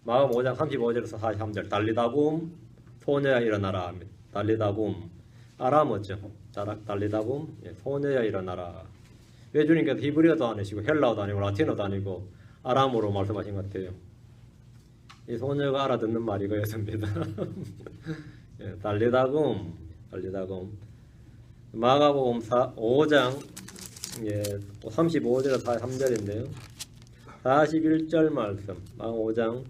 마가복음 5장 35절에서 43절 달리다굼 소녀야 일어나라. 달리다굼 아람어죠. 달리다굼 소녀야 일어나라. 왜 주님께서 히브리어도 아니시고 헬라어도 아니고 라틴어도 아니고 아람어로 말씀하신 것 같아요. 이 소녀가 알아듣는 말이 그였습니다. 달리다굼 마가복음 5장 35절에서 43절인데요. 41절 말씀 마가복음 5장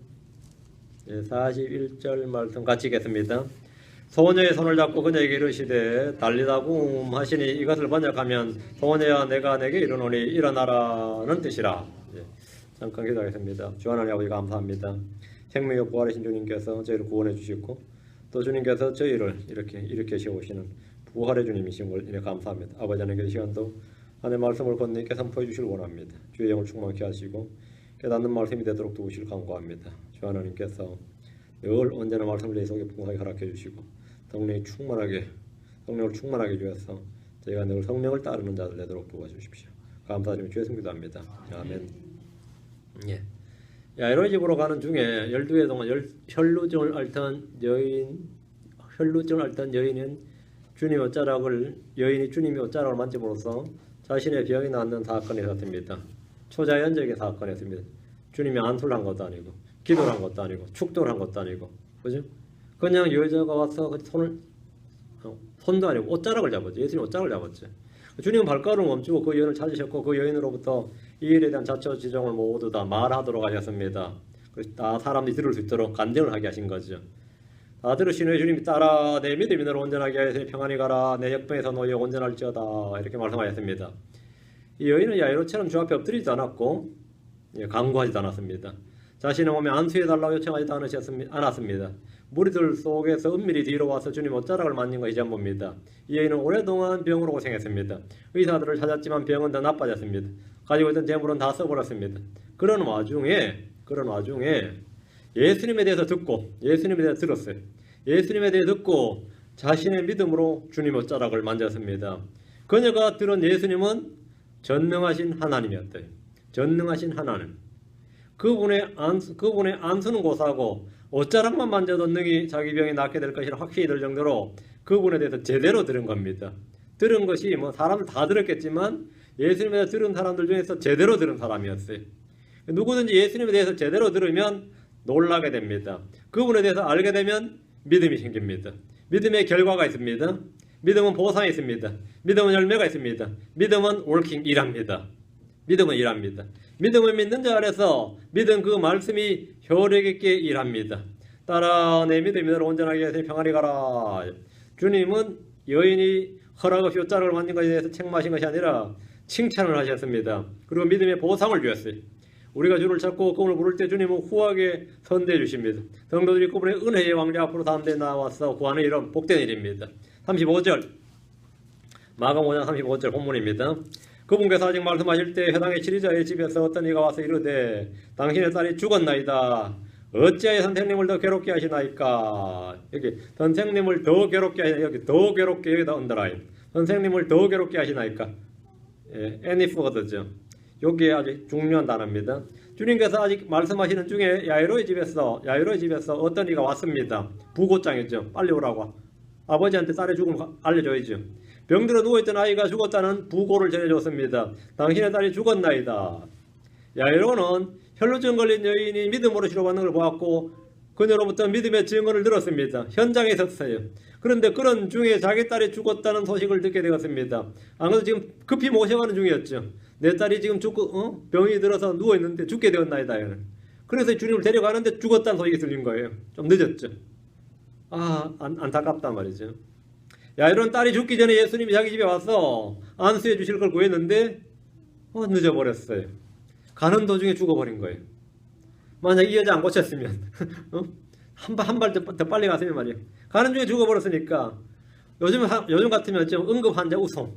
41절 말씀 같이 읽겠습니다. 소녀의 손을 잡고 그녀에게 이르시되 달리다굼 하시니 이것을 번역하면 소녀야 내가 내게 이르노니 일어나라는 뜻이라. 잠깐 기도하겠습니다. 주 하나님 아버지 감사합니다. 생명의 부활하신 주님께서 저희를 구원해 주시고 또 주님께서 저희를 이렇게 일으켜 세우시는 부활의 주님이신 걸 이래 감사합니다. 아버지 하나님께 이 시간도 하나님의 말씀을 건너게 선포해 주시길 원합니다. 주의 영을 충만케 하시고 깨닫는 말씀이 되도록 도우시길 간구합니다. 주 하나님께서 늘 언제나 말씀을 내 속에 풍성하게 허락해 주시고 성령을 충만하게 주셔서 저희가 늘 성령을 따르는 자들 되도록 도와주십시오. 감사드리며 주의 성기도 합니다. 아멘. 야이로의 집으로 가는 중에 12회 동안 혈루증을 앓던 여인은 주님의 옷자락을 만짐으로써 자신의 병이 낫는 사건이 있었습니다. 초자연적인 사건이었습니다. 주님이 안수를 한 것도 아니고 기도를 한 것도 아니고 축도를 한 것도 아니고 그죠? 그냥 여자가 와서 손도 아니고 옷자락을 잡았죠. 예수님 옷자락을 잡았죠. 주님은 발걸음을 멈추고 그 여인을 찾으셨고 그 여인으로부터 이 일에 대한 자초지종을 모두 다 말하도록 하셨습니다. 다 사람들이 들을 수 있도록 간증을 하게 하신 거죠. 다 들으시는 주님이 따라 내 믿음이 너를 온전하게 하여 평안히 가라 내 역병에서 너희 온전할지어다 이렇게 말씀하셨습니다. 이 여인은 야이로처럼 주 앞에 엎드리지도 않았고 간구하지도 않았습니다. 자신의 몸에 안수해달라고 요청하지도 않았습니다. 무리들 속에서 은밀히 뒤로 와서 주님 옷자락을 만진 것이 전부입니다. 이 여인은 오랫동안 병으로 고생했습니다. 의사들을 찾았지만 병은 더 나빠졌습니다. 가지고 있던 재물은 다 써버렸습니다. 그런 와중에 예수님에 대해서 듣고 예수님에 대해서 들었어요. 예수님에 대해 듣고 자신의 믿음으로 주님 옷자락을 만졌습니다. 그녀가 들은 예수님은 전능하신 하나님이었대요. 전능하신 하나님. 그분의 안수는 고사하고 옷자락만 만져도 능히 자기 병이 낫게 될 것이라 확신이 들 정도로 그분에 대해서 제대로 들은 겁니다. 들은 것이 사람들 다 들었겠지만 예수님에 대해서 들은 사람들 중에서 제대로 들은 사람이었어요. 누구든지 예수님에 대해서 제대로 들으면 놀라게 됩니다. 그분에 대해서 알게 되면 믿음이 생깁니다. 믿음의 결과가 있습니다. 믿음은 보상이 있습니다. 믿음은 열매가 있습니다. 믿음은 일합니다. 믿음은 일합니다. 믿음을 믿는 자 안에서 믿음 그 말씀이 효력 있게 일합니다. 따라 내 믿음이 너를 온전하게 해서 평안히 가라. 주님은 여인이 허락 없이 옷자락을 만진 것에 대해서 책망하신 것이 아니라 칭찬을 하셨습니다. 그리고 믿음의 보상을 주셨어요. 우리가 주를 찾고 그분을 부를 때 주님은 후하게 선대해 주십니다. 성도들이 그분의 은혜의 왕자 앞으로 담대히 나와서 구하는 일은 복된 일입니다. 35절 마가복음 5장 35절 본문입니다. 그분께서 아직 말씀하실 때 회당의 치리자의 집에서 어떤 이가 와서 이르되 당신의 딸이 죽었나이다. 어찌하여 선생님을 더 괴롭게 하시나이까. 여기 선생님을 더 괴롭게 하시나이까. 여기 더 괴롭게 여기다 언더라인. 선생님을 더 괴롭게 하시나이까. 애니프거든요. 여기에 아주 중요한 단어입니다. 주님께서 아직 말씀하시는 중에 야이로의 집에서 어떤 이가 왔습니다. 부고장이죠. 빨리 오라고. 아버지한테 딸의 죽음을 알려줘야죠. 병들어 누워있던 아이가 죽었다는 부고를 전해줬습니다. 당신의 딸이 죽었나이다. 야이로는 혈루증 걸린 여인이 믿음으로 치료받는 걸 보았고 그녀로부터 믿음의 증언을 들었습니다. 현장에 있었어요. 그런데 그런 중에 자기 딸이 죽었다는 소식을 듣게 되었습니다. 안 그래도 지금 급히 모셔가는 중이었죠. 내 딸이 지금 죽고 병이 들어서 누워있는데 죽게 되었나이다. 그래서 주님을 데려가는데 죽었다는 소식이 들린 거예요. 좀 늦었죠. 안타깝단 말이죠. 야이로는 딸이 죽기 전에 예수님이 자기 집에 와서 안수해 주실 걸 구했는데 늦어버렸어요. 가는 도중에 죽어버린 거예요. 만약 이 여자 안 고쳤으면 한 발 더 빨리 갔으면 말이에요. 가는 중에 죽어버렸으니까 요즘 같으면 좀 응급 환자 우송,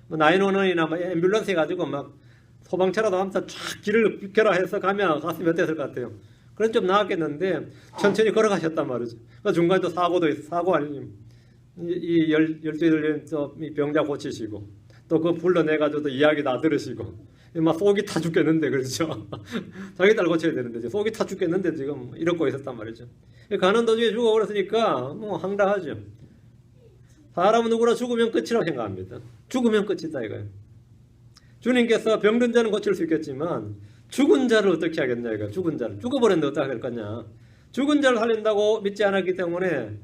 나인원원이나 앰뷸런스 해가지고 막 소방차라도 하면서 쫙 길을 비켜라 가면 갔으면 어땠을 것 같아요. 그래서 좀 나았겠는데 천천히 걸어가셨단 말이죠. 그러니까 중간에 또 사고도 있어. 사고 아니면 이 병자 고치시고 또 그 불러내가지고 또 이야기 다 들으시고 막 속이 타 죽겠는데, 그렇죠? 자기 딸 고쳐야 되는데 속이 타 죽겠는데 지금 이러고 있었단 말이죠. 가는 도중에 죽어버렸으니까 뭐 황당하죠. 사람은 누구나 죽으면 끝이라고 생각합니다. 죽으면 끝이다 이거예요. 주님께서 병든 자는 고칠 수 있겠지만 죽은 자를 어떻게 하겠냐 이거. 죽은 자를 죽어버렸는데 어떻게 할 거냐. 죽은 자를 살린다고 믿지 않았기 때문에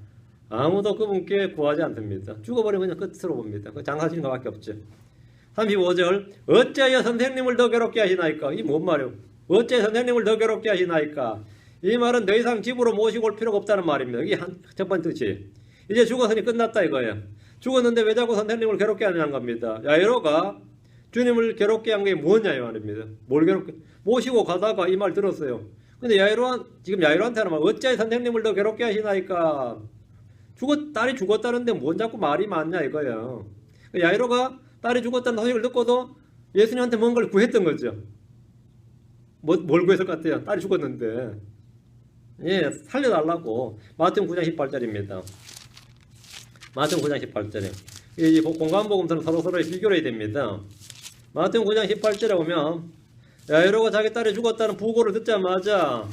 아무도 그분께 구하지 않습니다. 죽어버리면 그냥 끝으로 봅니다. 그 장사하시는 것밖에 없죠. 35절 어찌하여 선생님을 더 괴롭게 하시나이까. 이 뭔 말이에요. 어찌하여 선생님을 더 괴롭게 하시나이까. 이 말은 더 이상 집으로 모시고 올 필요가 없다는 말입니다. 이게 첫 번째 뜻이. 이제 죽었으니 끝났다 이거예요. 죽었는데 왜 자꾸 선생님을 괴롭게 하냐는 겁니다. 야이로가 주님을 괴롭게 한 게 뭐냐 이 말입니다. 뭘 괴롭게 모시고 가다가 이 말 들었어요. 근데 지금 야이로한테 하는 말 어찌하여 선생님을 더 괴롭게 하시나이까. 딸이 죽었다는데 뭔 자꾸 말이 많냐 이거예요. 야이로가 딸이 죽었다는 소식을 듣고도 예수님한테 뭔가를 구했던 거죠. 뭘 구했을 것 같아요? 딸이 죽었는데. 예, 살려달라고. 마태복음 9장 18절입니다. 마태복음 9장 18절에. 이 공간복음서는 서로서로 비교를 해야 됩니다. 마태복음 9장 18절에 보면 야이로가 자기 딸이 죽었다는 부고를 듣자마자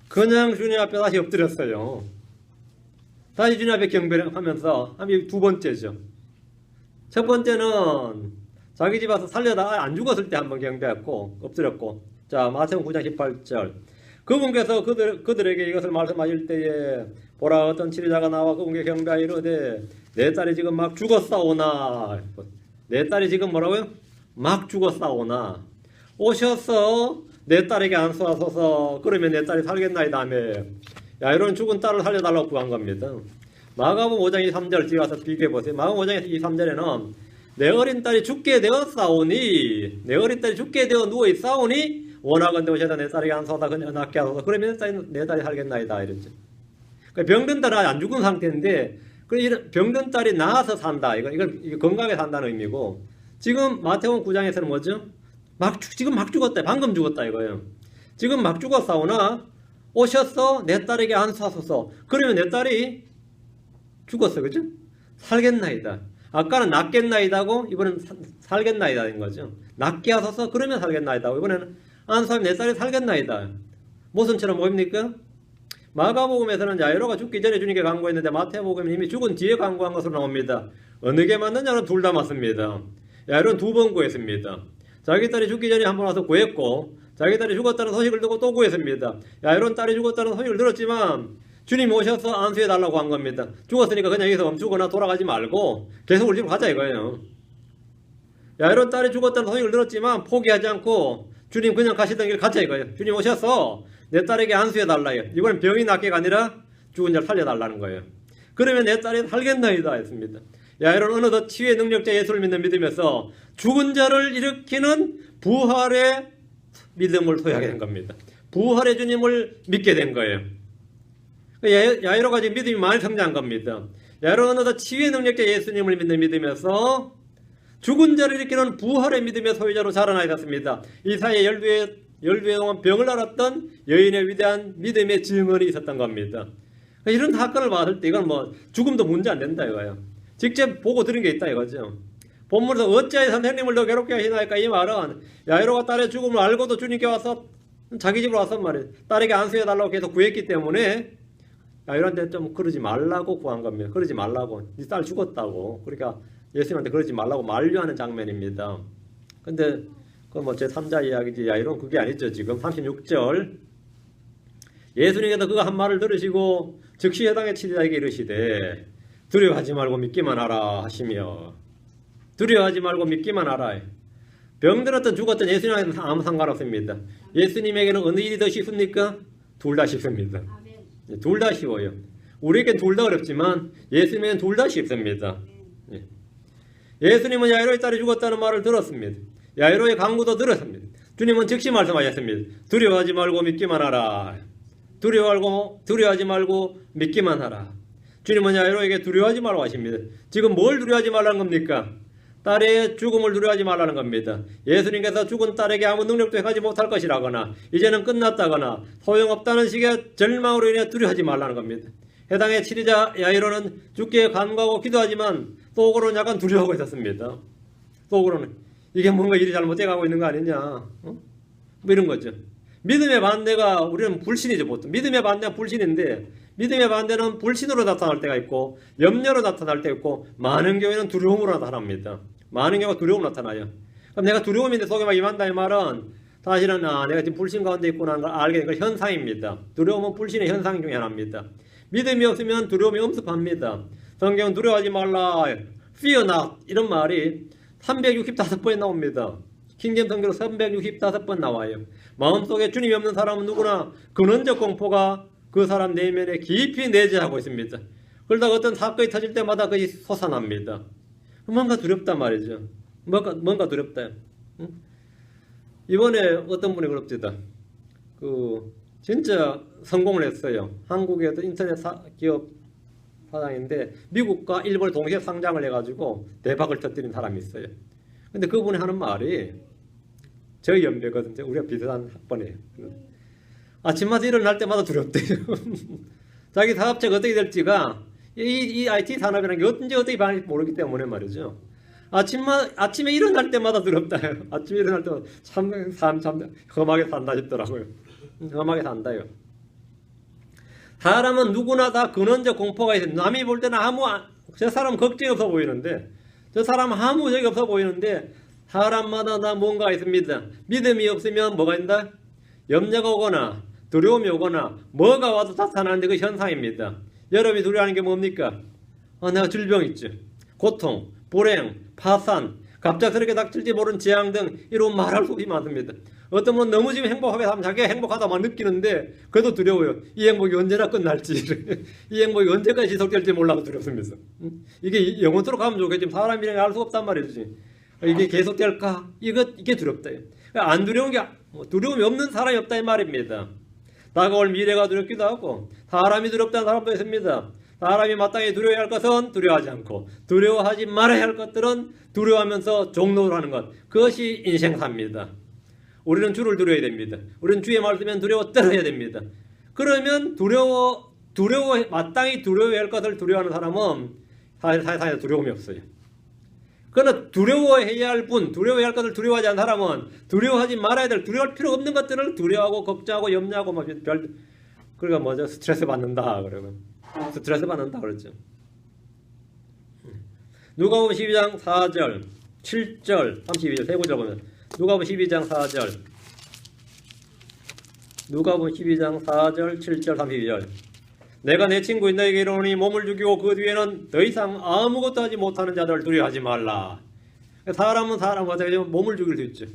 그냥 주님 앞에 다시 엎드렸어요. 다시 주님 앞에 경배하면서 두 번째죠. 첫 번째는 자기 집 와서 살려다 안 죽었을 때 한번 경배했고 엎드렸고. 자, 마태복음 9장 18절. 그분께서 그들에게 이것을 말씀하실 때에 보라 어떤 치료자가 나와 그분께 경배하여 이르되 내 딸이 지금 막 죽었사오나. 내 딸이 지금 뭐라고요? 막 죽었사오나. 오셔서 내 딸에게 안수하소서. 그러면 내 딸이 살겠나이다 하며 야이로는 죽은 딸을 살려달라고 구한 겁니다. 마가복음 5장 23절 뒤에 가서 비교해 보세요. 마가복음 5장 23절에는 내 어린 딸이 죽게 되었사오니 내 어린 딸이 죽게 되어 누워 있사오니 원하건대 오셔서 내 딸에게 안수하다 그녀 낫게 하소서. 그러면 내 딸이 살겠나이다 이랬죠. 병든 딸은 안 죽은 상태인데 병든 딸이 나아서 산다. 이건 건강하게 산다는 의미고, 지금 마태복음 9장에서는 뭐죠? 지금 막 죽었다. 방금 죽었다 이거예요. 지금 막 죽었사오나 오셔서 내 딸에게 안수하소서. 그러면 내 딸이 죽었어, 그죠? 살겠나이다. 아까는 낫겠나이다고 이번엔 살겠나이다인 거죠. 낫게 하소서. 그러면 살겠나이다고 이번에는 안수하면 내 딸이 살겠나이다. 모순처럼 보입니까? 마가복음에서는 야이로가 죽기 전에 주님께 간구했는데 마태복음은 이미 죽은 뒤에 간구한 것으로 나옵니다. 어느 게 맞느냐는 둘 다 맞습니다. 야이로는 두 번 구했습니다. 자기 딸이 죽기 전에 한 번 와서 구했고 자기 딸이 죽었다는 소식을 듣고 또 구했습니다. 야이로는 딸이 죽었다는 소식을 들었지만 주님이 오셔서 안수해달라고 한 겁니다. 죽었으니까 그냥 여기서 멈추거나 돌아가지 말고 계속 우리 집으로 가자 이거예요. 야이로는 딸이 죽었다는 소식을 들었지만 포기하지 않고 주님 그냥 가시던 길 가자 이거예요. 주님 오셔서 내 딸에게 안수해달라요. 이번엔 병이 낫게가 아니라 죽은 자를 살려달라는 거예요. 그러면 내 딸이 살겠나이다 했습니다. 야이로는 어느덧 치유의 능력자 예수를 믿는 믿음에서 죽은 자를 일으키는 부활의 믿음을 소유하게 된 겁니다. 부활의 주님을 믿게 된 거예요. 야이로가 지금 믿음이 많이 성장한 겁니다. 야이로는 어느덧 치유의 능력자 예수님을 믿는 믿음에서 죽은 자를 일으키는 부활의 믿음의 소유자로 자라나게 됐습니다. 이 사이에 12회 동안 병을 앓았던 여인의 위대한 믿음의 증언이 있었던 겁니다. 이런 사건을 봤을 때 이건 뭐 죽음도 문제 안 된다 이거예요. 직접 보고 들은 게 있다 이거죠. 본문에서 어찌하여 선생님을 더 괴롭게 하시나이까 이 말은 야이로가 딸의 죽음을 알고도 주님께 와서 자기 집으로 와서 말이에요. 딸에게 안수해달라고 계속 구했기 때문에 야이로한테 좀 그러지 말라고 구한 겁니다. 그러지 말라고. 네 딸 죽었다고. 그러니까 예수님한테 그러지 말라고 만류하는 장면입니다. 근데 그건 뭐 제3자 이야기지. 야이로는 그게 아니죠. 지금 36절 예수님께서 그가 한 말을 들으시고 즉시 해당의 치리자에게 이르시되 두려워하지 말고 믿기만 하라 하시며 두려워하지 말고 믿기만 하라. 병들었든 죽었든 예수님에게는 아무 상관없습니다. 예수님에게는 어느 일이 더 쉽습니까? 둘 다 쉽습니다. 둘 다 쉬워요. 우리에겐 둘 다 어렵지만 예수님에게는 둘 다 쉽습니다. 예수님은 야이로의 딸이 죽었다는 말을 들었습니다. 야이로의 강구도 들었습니다. 주님은 즉시 말씀하셨습니다. 두려워하지 말고 믿기만 하라. 두려워하지 말고 믿기만 하라. 주님은 야이로에게 두려워하지 말라고 하십니다. 지금 뭘 두려워하지 말라는 겁니까? 딸의 죽음을 두려워하지 말라는 겁니다. 예수님께서 죽은 딸에게 아무 능력도 행하지 못할 것이라거나 이제는 끝났다거나 소용없다는 식의 절망으로 인해 두려워하지 말라는 겁니다. 해당의 치리자 야이로는 죽기에 간구하고 기도하지만 속으로는 약간 두려워하고 있었습니다. 속으로는 이게 뭔가 일이 잘못돼 가고 있는 거 아니냐. 뭐 이런 거죠. 믿음의 반대가 우리는 불신이죠. 보통 믿음의 반대가 불신인데 믿음의 반대는 불신으로 나타날 때가 있고 염려로 나타날 때가 있고 많은 경우에는 두려움으로 나타납니다. 많은 경우가 두려움으로 나타나요. 그럼 내가 두려움이 내 속에 막 임한다 이 말은 사실은 내가 지금 불신 가운데 있구나 하는 걸 알게 된 건 현상입니다. 두려움은 불신의 현상 중에 하나입니다. 믿음이 없으면 두려움이 엄습합니다. 성경은 두려워하지 말라, fear not 이런 말이 365번 나옵니다. 킹제임스 성경으로 365번 나와요. 마음속에 주님이 없는 사람은 누구나 근원적 공포가 그 사람 내면에 깊이 내재하고 있습니다. 그러다가 어떤 사건이 터질 때마다 그것이 솟아납니다. 뭔가 두렵단 말이죠. 뭔가 두렵다. 응? 이번에 어떤 분이 그럽니다. 진짜 성공을 했어요. 한국의 어떤 인터넷 기업 사장인데 미국과 일본을 동시에 상장을 해가지고 대박을 터뜨린 사람이 있어요. 근데 그분이 하는 말이 저희 연배거든요. 우리가 비슷한 학번이에요. 아침마다 일어날 때마다 두렵대요. 자기 사업체가 어떻게 될지가 이 IT 산업이라는 게 언제 어떻게 반할지 모르기 때문에 말이죠. 아침에 일어날 때마다 두렵다. 아침에 일어날 때마다 참 험하게 산다 싶더라고요. 험하게 산다요. 사람은 누구나 다 근원적 공포가 있어요. 남이 볼 때는 저 사람 걱정이 없어 보이는데 저 사람 아무 적이 없어 보이는데 사람마다 다 뭔가 있습니다. 믿음이 없으면 뭐가 있다? 염려가 오거나 두려움이 오거나 뭐가 와도 나타나는데 그 현상입니다. 여러분이 두려워하는 게 뭡니까? 내가 질병 있지. 고통, 불행, 파산, 갑작스럽게 닥칠지 모르는 재앙 등 이런 말할 수 없이 많습니다. 어떤 분은 너무 지금 행복하게 하면 자기가 행복하다만 느끼는데 그래도 두려워요. 이 행복이 언제나 끝날지 이 행복이 언제까지 지속될지 몰라서 두렵습니다. 이게 영원토록 가면 좋겠지만 사람이랑 알 수 없단 말이지. 이게 계속될까? 이게 두렵다. 안 두려운 게 두려움이 없는 사람이 없다 이 말입니다. 다가올 미래가 두렵기도 하고 사람이 두렵다는 사람도 있습니다. 사람이 마땅히 두려워야 할 것은 두려워하지 않고 두려워하지 말아야 할 것들은 두려워하면서 종로를 하는 것. 그것이 인생사입니다. 우리는 주를 두려워야 됩니다. 우리는 주의 말씀에 두려워 떨어야 됩니다. 그러면 마땅히 두려워야 할 것을 두려워하는 사람은 사회에 두려움이 없어요. 그러나 두려워해야 할 두려워해야 할 것을 두려워하지 않는 사람은 두려워하지 말아야 될 두려워할 필요 없는 것들을 두려워하고 걱정하고 염려하고 그러니까 뭐죠? 스트레스 받는다 그러면 스트레스 받는다 그러죠. 누가복음 12장 4절, 7절, 32절 세 구절 보면 누가복음 12장 4절, 누가복음 12장 4절, 7절, 32절. 내가 내 친구인 너에게 이르노니 몸을 죽이고 그 뒤에는 더 이상 아무것도 하지 못하는 자들을 두려워하지 말라. 사람은 어떻게 몸을 죽일 수 있죠.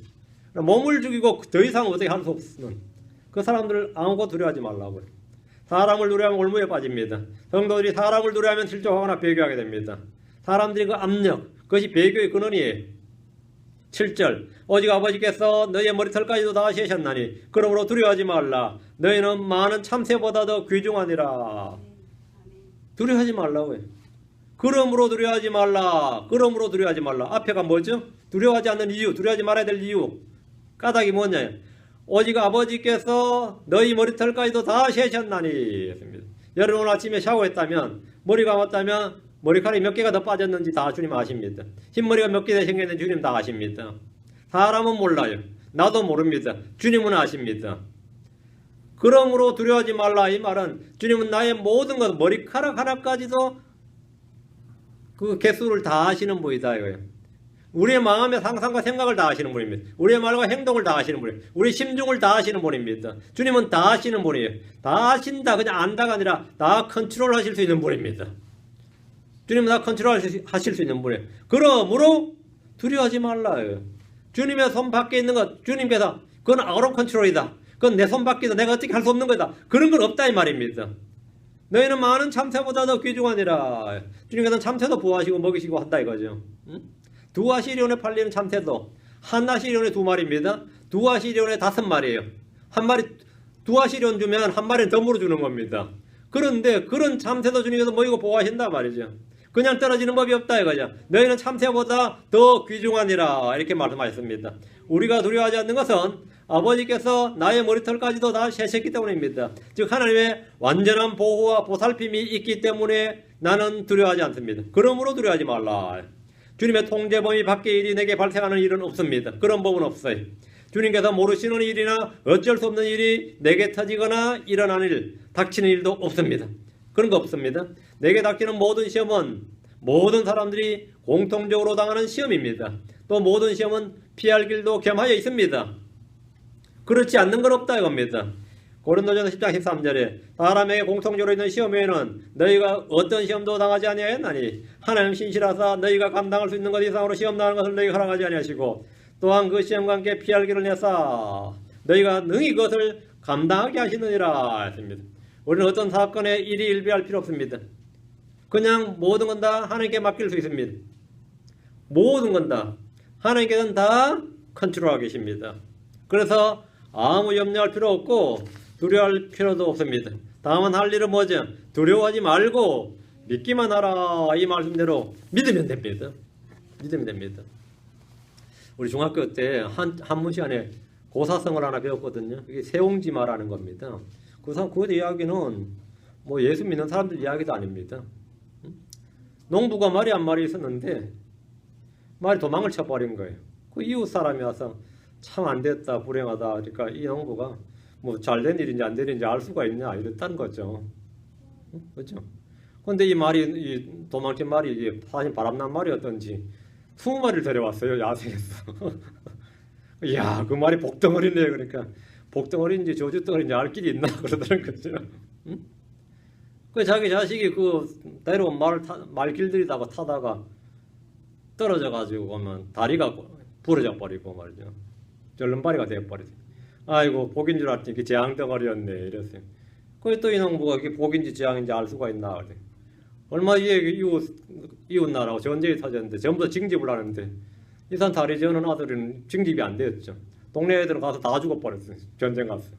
몸을 죽이고 더 이상 어떻게 할 수 없으면 그 사람들을 아무것도 두려워하지 말라고요. 사람을 두려워하면 올무에 빠집니다. 성도들이 사람을 두려워하면 실족하거나 배교하게 됩니다. 사람들이 그 압력, 그것이 배교의 근원이에요. 7절 오직 아버지께서 너희의 머리털까지도 다 세셨나니 그러므로 두려워하지 말라. 너희는 많은 참새보다 더 귀중하니라. 두려워하지 말라고요. 그러므로 두려워하지 말라. 그러므로 두려워하지 말라. 앞에가 뭐죠? 두려워하지 않는 이유, 두려워하지 말아야 될 이유. 까닭이 뭐냐? 오직 아버지께서 너희 머리털까지도 다 세셨나니 했습니다. 여러분 오늘 아침에 샤워했다면 머리 감았다면 머리카락이 몇 개가 더 빠졌는지 다 주님 아십니다. 흰머리가 몇 개 더 생겼는지 주님 다 아십니다. 사람은 몰라요. 나도 모릅니다. 주님은 아십니다. 그러므로 두려워하지 말라 이 말은 주님은 나의 모든 것 머리카락 하나까지도 그 개수를 다 아시는 분이다 이거예요. 우리의 마음의 상상과 생각을 다 아시는 분입니다. 우리의 말과 행동을 다 아시는 분이에요. 우리의 심중을 다 아시는 분입니다. 주님은 다 아시는 분이에요. 다 아신다 그냥 안다가 아니라 다 컨트롤 하실 수 있는 분입니다. 주님은 다 컨트롤 하실 수 있는 분이에요. 그러므로 두려워하지 말라요. 주님의 손 밖에 있는 것 주님께서 그건 아웃 오브 컨트롤이다. 그건 내 손 밖에서 내가 어떻게 할 수 없는 거다. 그런 건 없다 이 말입니다. 너희는 많은 참새보다 더 귀중하니라. 주님께서는 참새도 부화하시고 먹이시고 한다 이거죠. 두 아시리온에 팔리는 참새도 한 아시리온에 2마리입니다. 두 아시리온에 5마리예요. 한 마리 두 아시리온 주면 한 마리는 덤으로 주는 겁니다. 그런데 그런 참새도 주님께서 먹이고 보호하신다 말이죠. 그냥 떨어지는 법이 없다 이거죠. 너희는 참새보다 더 귀중하니라 이렇게 말씀하셨습니다. 우리가 두려워하지 않는 것은 아버지께서 나의 머리털까지도 다 세셨기 때문입니다. 즉 하나님의 완전한 보호와 보살핌이 있기 때문에 나는 두려워하지 않습니다. 그러므로 두려워하지 말라. 주님의 통제 범위 밖의 일이 내게 발생하는 일은 없습니다. 그런 법은 없어요. 주님께서 모르시는 일이나 어쩔 수 없는 일이 내게 터지거나 일어나는 일, 닥치는 일도 없습니다. 그런 거 없습니다. 내게 닥치는 모든 시험은 모든 사람들이 공통적으로 당하는 시험입니다. 또 모든 시험은 피할 길도 겸하여 있습니다. 그렇지 않는 건 없다 이겁니다. 고린도전서 10장 13절에 사람에게 공통적으로 있는 시험 외에는 너희가 어떤 시험도 당하지 아니하였나니 하나님 신실하사 너희가 감당할 수 있는 것 이상으로 시험 당하는 것을 너희가 허락하지 아니하시고 또한 그 시험과 함께 피할 길을 내사 너희가 능히 그것을 감당하게 하시느니라 했습니다. 우리는 어떤 사건에 일희일비할 필요 없습니다. 그냥 모든 건 다 하나님께 맡길 수 있습니다. 모든 건 다 하나님께서는 다 컨트롤하고 계십니다. 그래서 아무 염려할 필요 없고 두려워할 필요도 없습니다. 다만 할 일은 뭐죠? 두려워하지 말고 믿기만 하라. 이 말씀대로 믿으면 됩니다. 믿으면 됩니다. 우리 중학교 때 한문 시간에 고사성을 하나 배웠거든요. 이게 세옹지마라는 겁니다. 그 이야기는 뭐 예수 믿는 사람들 이야기도 아닙니다. 농부가 말이 한 마리 있었는데 말이 도망을 쳐버린 거예요. 그 이웃 사람이 와서 참 안됐다 불행하다 그러니까 이 농부가 뭐 잘된 일인지 안 된 일인지 알 수가 있냐 이랬다는 거죠. 그렇죠? 근데 이 말이 이 도망친 말이 이게 사실 바람난 말이었던지 20마리를 데려왔어요. 야생에서. 이야 그 말이 복덩어리네. 그러니까 복덩어리인지 저주덩어리인지 알 길이 있나 그러더라는 거죠. 응? 그 자기 자식이 그 데려온 말길들이다가 타다가 떨어져 가지고 오면 다리가 부러져 버리고 말이죠. 절름발이가 되어버리죠. 아이고 복인 줄 알았더니 그 재앙 덩어리였네 이랬어요. 그래 또 이 농부가 이게 복인지 재앙인지 알 수가 있나 그래. 얼마 뒤에 이웃 나라고 전쟁이 터졌는데 전부 다 징집을 하는데 이 사람 다리 저는 아들은 징집이 안 되었죠. 동네 애들은 가서 다 죽어버렸어요. 전쟁 가서.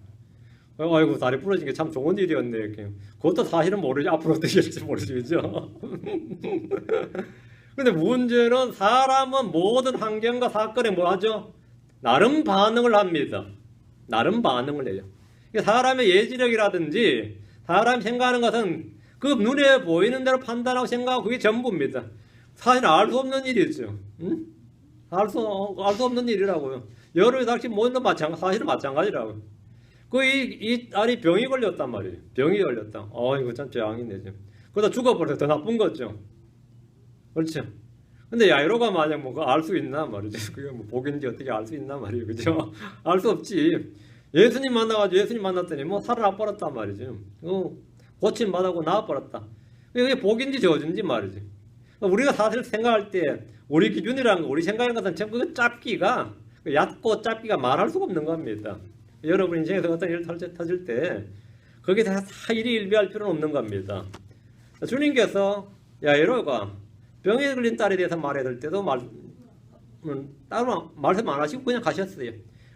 아이고 다리 부러진 게 참 좋은 일이었네 이렇게. 그것도 사실은 모르지 앞으로 어떻게 될지 모르지 그죠. 근데 문제는 사람은 모든 환경과 사건에 뭐 하죠? 나름 반응을 합니다. 나름 반응을 해요. 사람의 예지력이라든지 사람이 생각하는 것은 그 눈에 보이는 대로 판단하고 생각하고 그게 전부입니다. 사실 알 수 없는 일이죠. 응? 알 수 없는 일이라고요. 여름에 닥친 모든 건 사실은 마찬가지라고요. 이 딸이 병이 걸렸단 말이에요. 병이 걸렸다. 이거 참 재앙이네. 그러다 죽어버려서 더 나쁜 거죠. 그렇죠. 근데 야이로가 만약 뭐 알 수 있나 말이죠. 그게 뭐 복인지 어떻게 알 수 있나 말이에요. 그죠? 알 수 없지. 예수님 만나가지고 예수님 만났더니 뭐 살아나버렸단 말이죠. 고침 받았고 나와버렸다. 그게 복인지 저주인지 말이지. 우리가 사실 생각할 때 우리 기준이라는 거, 우리 생각하는 것은 전부 그 짭기가 얕고 짭기가 말할 수가 없는 겁니다. 여러분 인생에서 어떤 일을 터질 때 거기에 대해서 다 일희일비할 필요는 없는 겁니다. 주님께서 야이로가 병에 걸린 딸에 대해서 말해야 될 때도 따로 말씀 안 하시고 그냥 가셨어요.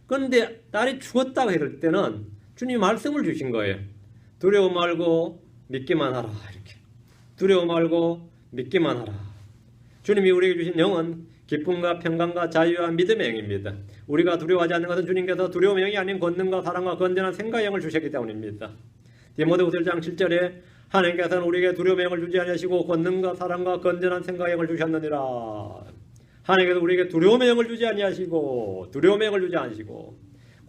그런데 딸이 죽었다고 했을 때는 주님이 말씀을 주신 거예요. 두려워 말고 믿기만 하라 이렇게. 두려워 말고 믿기만 하라. 주님이 우리에게 주신 영은 기쁨과 평강과 자유와 믿음의 영입니다. 우리가 두려워하지 않는 것은 주님께서 두려움의 영이 아닌 권능과 사랑과 건전한 생각의 영을 주셨기 때문입니다. 디모데후서 1장 7절에 하나님께서는 우리에게 두려움의 영을 주지 아니하시고 권능과 사랑과 건전한 생각의 영을 주셨느니라. 하나님께서 우리에게 두려움의 영을 주지 아니하시고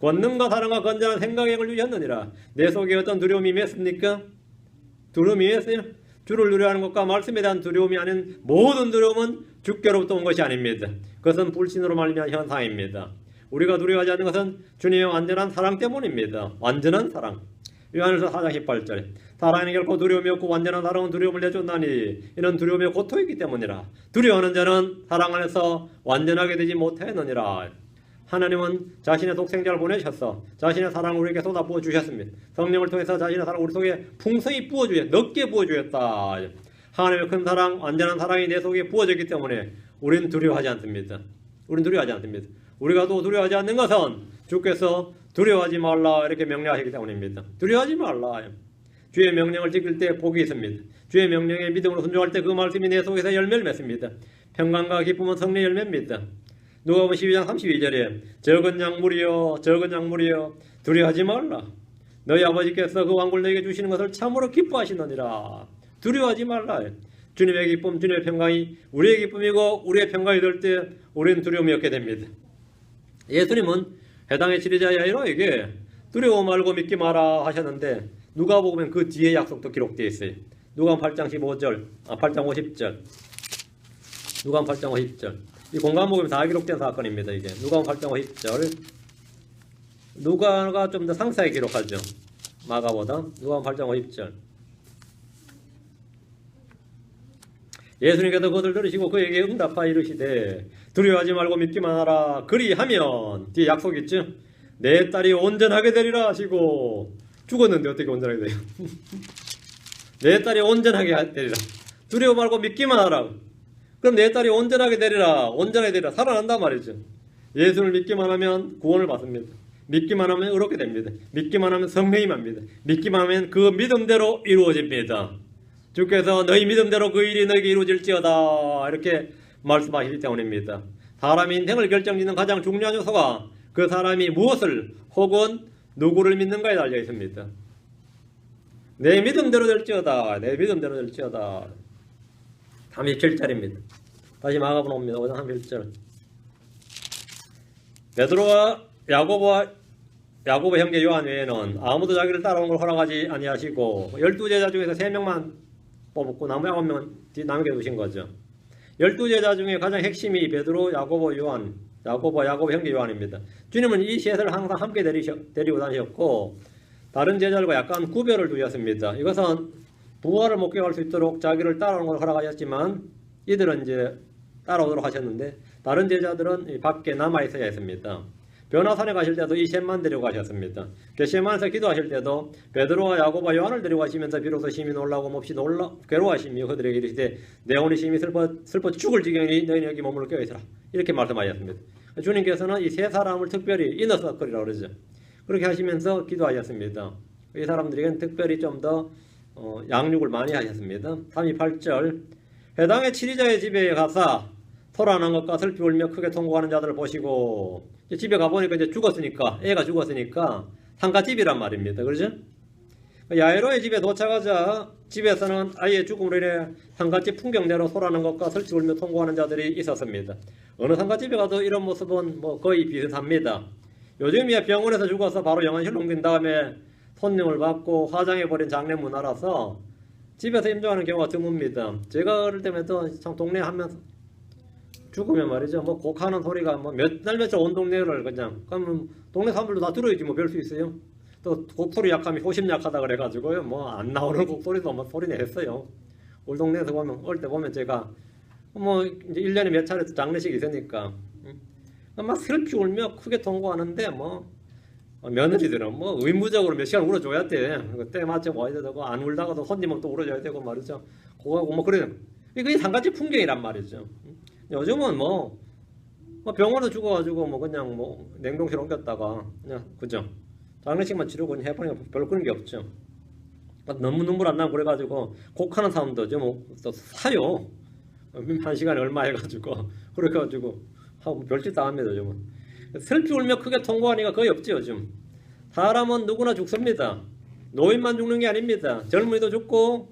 권능과 사랑과 건전한 생각의 영을 주셨느니라. 내 속에 어떤 두려움이 임했습니까? 두려움이 임했어요? 주를 두려워하는 것과 말씀에 대한 두려움이 아닌 모든 두려움은 주께로부터 온 것이 아닙니다. 그것은 불신으로 말미암은 현상입니다. 우리가 두려워하지 않는 것은 주님의 완전한 사랑 때문입니다. 완전한 사랑. 요한일서 4장 18절에 사랑에는 결코 두려움이 없고 완전한 사랑은 두려움을 내쫓나니 이는 두려움의 고통이기 때문이라. 두려워하는 자는 사랑 안에서 완전하게 되지 못하였느니라. 하나님은 자신의 독생자를 보내셔서 자신의 사랑을 우리에게 쏟아부어 주셨습니다. 성령을 통해서 자신의 사랑을 우리 속에 풍성히 부어주셨다. 넓게 부어주셨다. 하나님의 큰 사랑, 완전한 사랑이 내 속에 부어졌기 때문에 우리는 두려워하지 않습니다. 우리가 또 두려워하지 않는 것은 주께서 두려워하지 말라 이렇게 명령하시기 때문입니다. 두려워하지 말라. 주의 명령을 지킬 때 복이 있습니다. 주의 명령에 믿음으로 순종할 때 그 말씀이 내 속에서 열매를 맺습니다. 평강과 기쁨은 성령의 열매입니다. 누가복음 12장 32절에 적은 약물이여 두려워하지 말라. 너희 아버지께서 그 왕국을 너에게 주시는 것을 참으로 기뻐하시느니라. 두려워하지 말라. 주님의 기쁨, 주님의 평강이 우리의 기쁨이고 우리의 평강이 될 때 우리는 두려움이 없게 됩니다. 예수님은 해당의 지리자 야이로에게 두려워 말고 믿기 마라 하셨는데 누가복음엔 그 뒤에 약속도 기록되어 있어요. 누가복음 8장 15절, 8장 50절. 누가복음 8장 50절. 이 공간복음에 다 기록된 사건입니다. 이게 누가복음 8장 50절. 누가가 좀 더 상세하게 기록하죠. 마가보다. 누가복음 8장 50절. 예수님께서 그것을 들으시고 그에게 응답하여 이르시되 두려워하지 말고 믿기만 하라. 그리하면 뒤에 약속 있죠. 내 딸이 온전하게 되리라 하시고 죽었는데 어떻게 온전하게 돼요? 내 딸이 온전하게 되리라. 두려워 말고 믿기만 하라. 그럼 내 딸이 온전하게 되리라. 온전하게 되리라. 살아난단 말이죠. 예수를 믿기만 하면 구원을 받습니다. 믿기만 하면 의롭게 됩니다. 믿기만 하면 성령이 맙니다. 믿기만 하면 그 믿음대로 이루어집니다. 주께서 너희 믿음대로 그 일이 너에게 이루어질지어다 이렇게 말씀하시기 때문입니다. 사람이 인생을 결정짓는 가장 중요한 요소가 그 사람이 무엇을 혹은 누구를 믿는가에 달려 있습니다. 내 믿음대로 될지어다. 내 믿음대로 될지어다. 37절입니다. 다시 마가복음 옵니다. 5장 31절. 베드로와 야고보 형제 요한 외에는 아무도 자기를 따라오는 걸 허락하지 아니하시고 12제자 중에서 3명만 뽑았고 나머지 9명은 남겨두신 거죠. 12제자 중에 가장 핵심이 베드로, 야고보 형제 요한입니다. 주님은 이 셋을 항상 함께 데리고 다니셨고 다른 제자들과 약간 구별을 두셨습니다. 이것은 부활을 목격할 수 있도록 자기를 따라오는 걸 허락하셨지만 이들은 이제 따라오도록 하셨는데 다른 제자들은 밖에 남아 있어야 했습니다. 변화산에 가실 때도 이 셋만 데리고 가셨습니다. 겟세마네에서 기도하실 때도 베드로와 야고보와 요한을 데리고 가시면서 비로소 심히 놀라고 몹시 괴로워하시며 그들에게 이르시되 내 혼이 심히 슬퍼 죽을 지경이니 너희는 여기 머물러 깨어있으라 이렇게 말씀하셨습니다. 주님께서는 이 세 사람을 특별히 이너서클이라고 그러죠. 그렇게 하시면서 기도하셨습니다. 이 사람들에게는 특별히 좀 더 양육을 많이 하셨습니다. 38절 해당의 치리자의 집에 가사 토라난 것과 슬피 울며 크게 통곡하는 자들을 보시고 집에 가보니까 이제 죽었으니까 애가 죽었으니까 상가집이란 말입니다. 그렇죠? 야이로의 집에 도착하자 집에서는 아이의 죽음으로 인해 상가집 풍경대로 토라는 것과 슬피 울며 통곡하는 자들이 있었습니다. 어느 상가집에 가도 이런 모습은 거의 비슷합니다. 요즘이야 병원에서 죽어서 바로 영안실 옮긴 다음에 손님을 받고 화장해버린 장례 문화라서 집에서 임종하는 경우가 드뭅니다. 제가 어릴 때부터 참 동네 하면서 죽으면 말이죠. 곡하는 소리가 몇 날 며칠 온 동네를 그냥 그러면 동네 사람들도 다 들어야지 별 수 있어요. 또 곡소리 약하면 효심 약하다 그래가지고요. 안 나오는 곡소리도 소리 냈어요. 우리 동네에서 보면 어릴 때 보면 제가 이제 1년에 몇 차례 장례식이 있으니까 막 슬피 울며 크게 통곡하는데 며느리들은 의무적으로 몇 시간 울어줘야 돼. 그때 맞춰 와야 되고 안 울다가도 손님은 또 울어줘야 되고 말이죠. 그거 그래요. 이게 한 가지 풍경이란 말이죠. 요즘은 병원에 죽어가지고 그냥 냉동실 옮겼다가 그냥 그죠. 장례식만 치르고 그냥 해보니까 별로 그런 게 없죠. 너무 눈물 안 나고 그래가지고 곡하는 사람도 좀 또 사요. 한 시간에 얼마 해가지고 그래가지고 하고 별짓 다 합니다. 요즘은. 슬피 울며 크게 통곡하니까 거의 없죠. 요즘 사람은 누구나 죽습니다. 노인만 죽는 게 아닙니다. 젊은이도 죽고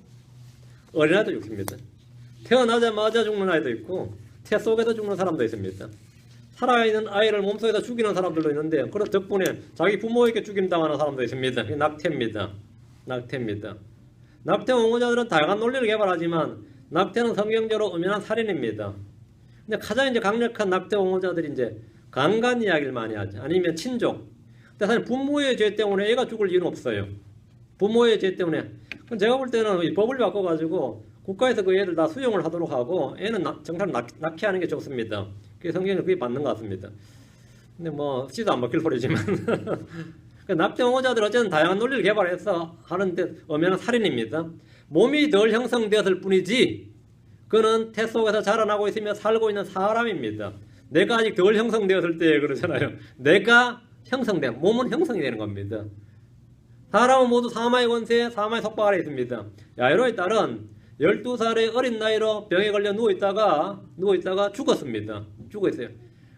어린아이도 죽습니다. 태어나자마자 죽는 아이도 있고 태 속에서 죽는 사람도 있습니다. 살아있는 아이를 몸속에서 죽이는 사람들도 있는데 그런 덕분에 자기 부모에게 죽임당하는 사람도 있습니다. 그게 낙태입니다. 낙태 옹호자들은 다양한 논리를 개발하지만 낙태는 성경적으로 엄연한 살인입니다. 근데 가장 이제 강력한 낙태 옹호자들이 이제 강간 이야기를 많이 하죠. 아니면 친족. 근데 사실 부모의 죄 때문에 애가 죽을 이유는 없어요. 부모의 죄 때문에. 제가 볼 때는 이 법을 바꿔가지고 국가에서 그 애들 다 수용을 하도록 하고 애는 정상 낳게 하는 게 좋습니다. 그게 성경에 그게 맞는 것 같습니다. 근데 씨도 안 먹힐 소리지만 낙태 옹호자들 어쨌든 다양한 논리를 개발해서 하는데 엄연한 살인입니다. 몸이 덜 형성되었을 뿐이지 그는 태 속에서 자라나고 있으며 살고 있는 사람입니다. 내가 아직 덜 형성되었을 때 그러잖아요. 내가 형성된 몸은 형성이 되는 겁니다. 사람은 모두 사마의 권세, 사마의 속박 아래 있습니다. 야이로의 딸은 12살의 어린 나이로 병에 걸려 누워있다가 죽었습니다. 죽어있어요.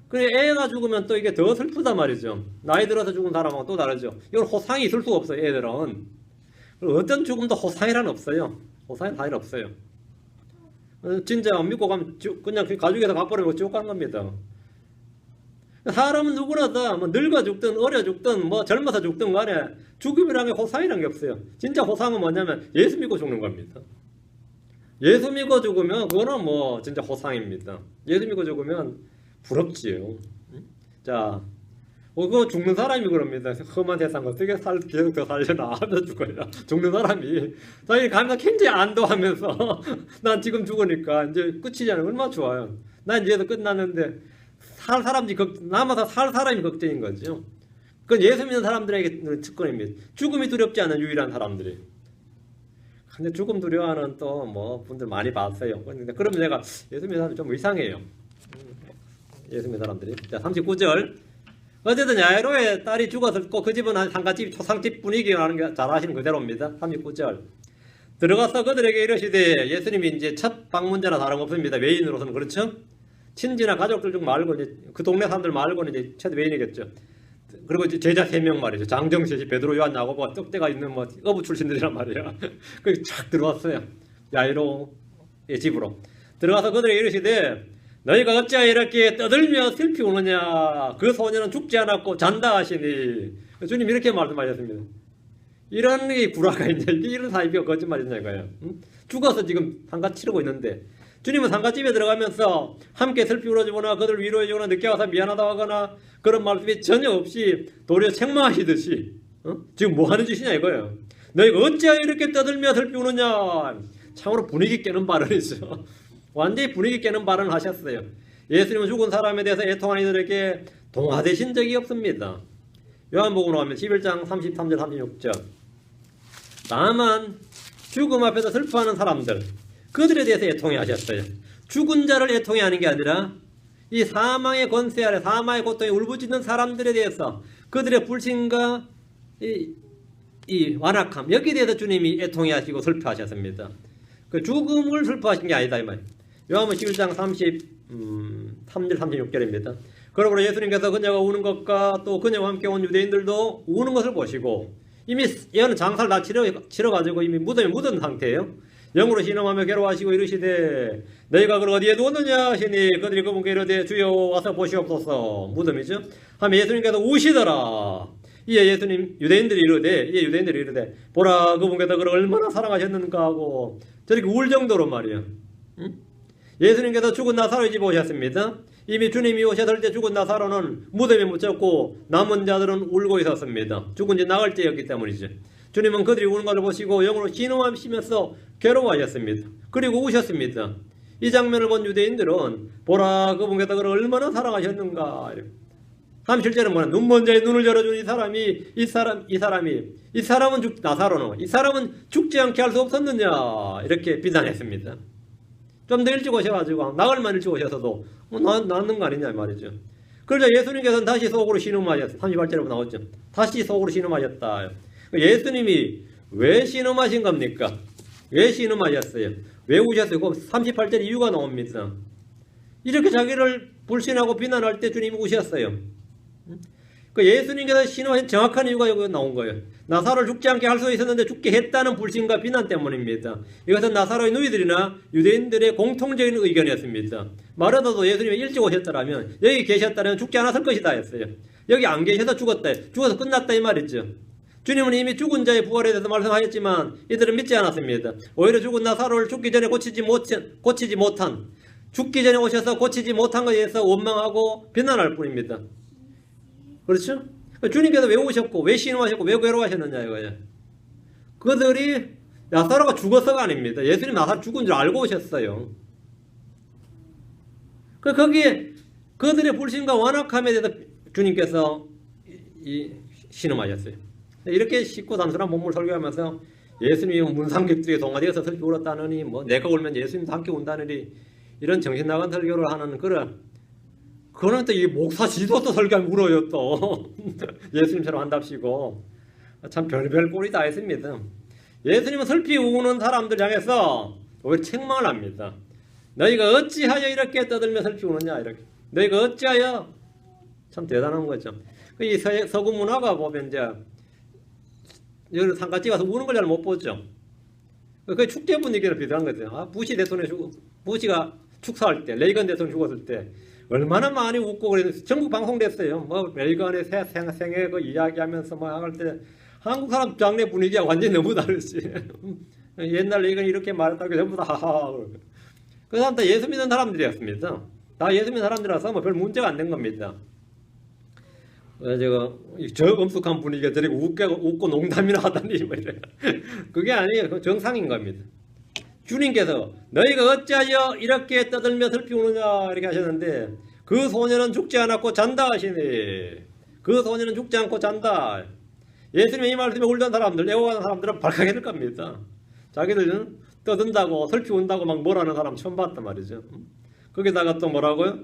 그래 애가 죽으면 또 이게 더 슬프단 말이죠. 나이 들어서 죽은 사람하고 또 다르죠. 이건 호상이 있을 수가 없어요. 애들은. 어떤 죽음도 호상이란 없어요. 호상이 다 없어요. 진짜 안 믿고 가면 그냥 가죽에서 갚아버리고 지옥 가는 겁니다. 사람은 누구나 다 뭐 늙어 죽든 어려 죽든 뭐 젊어서 죽든 간에 죽음이라는 게 호상이라는 게 없어요. 진짜 호상은 뭐냐면 예수 믿고 죽는 겁니다. 예수 믿고 죽으면 그거는 뭐 진짜 호상입니다. 예수 믿고 죽으면 부럽지요. 자, 그거 죽는 사람이 그럽니다. 험한 세상 어떻게 계속 더 살려나 하면서 죽어요. 죽는 사람이 자기 가면 굉장히 안도하면서 난 지금 죽으니까 이제 끝이잖아요. 얼마나 좋아요. 난 이제서 끝났는데 살 사람이 남아서 살 사람이 걱정인 거죠. 그건 예수 믿는 사람들에게 특권입니다. 죽음이 두렵지 않은 유일한 사람들이. 근데 죽음 두려워하는 또 뭐 분들 많이 봤어요. 그러면 내가 예수 믿는 사람이 좀 이상해요. 예수 믿는 사람들이. 자, 39절. 어쨌든 야이로의 딸이 죽었을 거 그 집은 상가집 초상집 분위기라는 게 잘 아시는 그대로입니다. 39절. 들어가서 그들에게 이르시되 예수님이 이제 첫 방문자나 다름없습니다. 외인으로서는 그렇죠. 친지나 가족들 중 말고 이제 그 동네 사람들 말고는 이제 첫 외인이겠죠. 그리고 이제 제자 3명 말이죠. 장정셋이 베드로, 요한, 야고보가 떡대가 있는 뭐 어부 출신들이란 말이야. 거기 착 들어왔어요. 야이로의 집으로. 들어가서 그들에게 이르시되 너희가 어찌하여 이렇게 떠들며 슬피 우느냐. 그 소년은 죽지 않았고 잔다 하시니. 주님 이렇게 말씀하셨습니다. 이런 게 구라가 있냐. 이런 사이비가 거짓말이냐 이거예요. 응? 죽어서 지금 상가 치르고 있는데 주님은 상가집에 들어가면서 함께 슬피 울어주거나 그들 위로해주거나 늦게 와서 미안하다고 하거나 그런 말씀이 전혀 없이 도리어 책망하시듯이 지금 뭐 하는 짓이냐 이거예요. 너희가 어찌하여 이렇게 떠들며 슬피 우느냐. 참으로 분위기 깨는 발언이죠. 완전히 분위기 깨는 발언을 하셨어요. 예수님은 죽은 사람에 대해서 애통하는 이들에게 동화되신 적이 없습니다. 요한복음으로 가면 11장 33절 36절. 다만 죽음 앞에서 슬퍼하는 사람들 그들에 대해서 애통해 하셨어요. 죽은 자를 애통해 하는 게 아니라 이 사망의 권세 아래 사망의 고통에 울부짖는 사람들에 대해서 그들의 불신과 이 완악함 여기에 대해서 주님이 애통해 하시고 슬퍼하셨습니다. 그 죽음을 슬퍼하신 게 아니다 이 말이에요. 요한복음 11장 33절 36절입니다. 그러므로 예수님께서 그녀가 우는 것과 또 그녀와 함께 온 유대인들도 우는 것을 보시고 이미 얘는 장사를 다 치러가지고 이미 무덤에 묻은 상태예요. 영으로 신음하며 괴로워하시고 이르시되 너희가 그를 어디에 두었느냐 하시니 그들이 그분께 이르되 주여 와서 보시옵소서. 무덤이죠. 하며 예수님께서 우시더라. 이에 유대인들이 이르되 보라 그분께서 그를 얼마나 사랑하셨는가 하고 저렇게 울 정도로 말이에요. 예수님께서 죽은 나사로의 집에 오셨습니다. 이미 주님이 오셨을 때 죽은 나사로는 무덤에 묻혔고 남은 자들은 울고 있었습니다. 죽은 지 나흘 때였기 때문이죠. 주님은 그들이 우는 것을 보시고 영으로 신음하시면서 괴로워하셨습니다. 그리고 우셨습니다. 이 장면을 본 유대인들은 보라 그분께서 그를 얼마나 사랑하셨는가. 37절은 뭐냐. 눈먼 자의 눈을 열어준 이 사람은 나사로는 이 사람은 죽지 않게 할 수 없었느냐 이렇게 비난했습니다. 좀 더 일찍 오셔가지고 나흘만 일찍 오셔서도 낫는 거 아니냐 말이죠. 그러자 예수님께서는 다시 속으로 신음하셨다. 38절에 나오죠. 다시 속으로 신음하셨다. 예수님이 왜 신음하신 겁니까? 왜 신음하셨어요? 왜 우셨어요? 38절 이유가 나옵니다. 이렇게 자기를 불신하고 비난할 때 주님이 우셨어요. 예수님께서 신음하신 정확한 이유가 여기 나온 거예요. 나사로를 죽지 않게 할 수 있었는데 죽게 했다는 불신과 비난 때문입니다. 이것은 나사로의 누이들이나 유대인들의 공통적인 의견이었습니다. 말하다도 예수님이 일찍 오셨더라면 여기 계셨다면 죽지 않았을 것이다 했어요. 여기 안 계셔서 죽었다. 죽어서 끝났다 이 말이죠. 주님은 이미 죽은 자의 부활에 대해서 말씀하셨지만 이들은 믿지 않았습니다. 오히려 죽은 나사로를 죽기 전에 죽기 전에 오셔서 고치지 못한 것에 대해서 원망하고 비난할 뿐입니다. 그렇죠? 주님께서 왜 오셨고 왜 신음하셨고 왜 괴로워하셨느냐 이거예요. 그들이 나사로가 죽어서가 아닙니다. 예수님 나사로 죽은 줄 알고 오셨어요. 거기에 그들의 불신과 완악함에 대해서 주님께서 신음하셨어요. 이렇게 쉽고 단순한 본문을 설교하면서 예수님이 문상객들에게 동화되어서 슬피 울었다느니 뭐 내가 울면 예수님도 함께 운다느니 이런 정신 나간 설교를 하는 그거는 또 이 목사 지도도 설교하면 울어요 또. 예수님처럼 한답시고 참 별별 꼴이 다 있습니다. 예수님은 슬피 우는 사람들 향해서 오히려 책망을 합니다. 너희가 어찌하여 이렇게 떠들며 슬피 우느냐 이렇게. 너희가 어찌하여 참 대단한 거죠. 이 서구 문화가 보면 이제 여기 상가집 가서 우는 걸 잘 못 보죠. 그 축제 분위기랑 비슷한 거죠. 부시 부시가 축사할 때, 레이건 대통령 죽었을 때 얼마나 많이 웃고 그랬는데 전국 방송됐어요. 뭐 레이건의 생애 그 이야기하면서 막 할 때 한국 사람 장례 분위기가 완전히 너무 다르지. 옛날 레이건이 이렇게 말했다고 전부 다 하하. 그 사람 다 예수 믿는 사람들이었습니다. 다 예수 믿는 사람들이라서 뭐 별 문제가 안 된 겁니다. 제가 저 엄숙한 분위기가 저렇게 웃고 농담이나 하다니 뭐 이래. 그게 아니에요. 정상인 겁니다. 주님께서 너희가 어찌하여 이렇게 떠들며 슬피 우느냐 이렇게 하셨는데 그 소년은 죽지 않았고 잔다 하시니 그 소년은 죽지 않고 잔다. 예수님의 이 말씀에 울던 사람들, 애워가는 사람들은 발칵해 될 겁니다. 자기들은 떠든다고 슬피 운다고 막 뭐라는 사람 처음 봤단 말이죠. 거기다가 또 뭐라고요?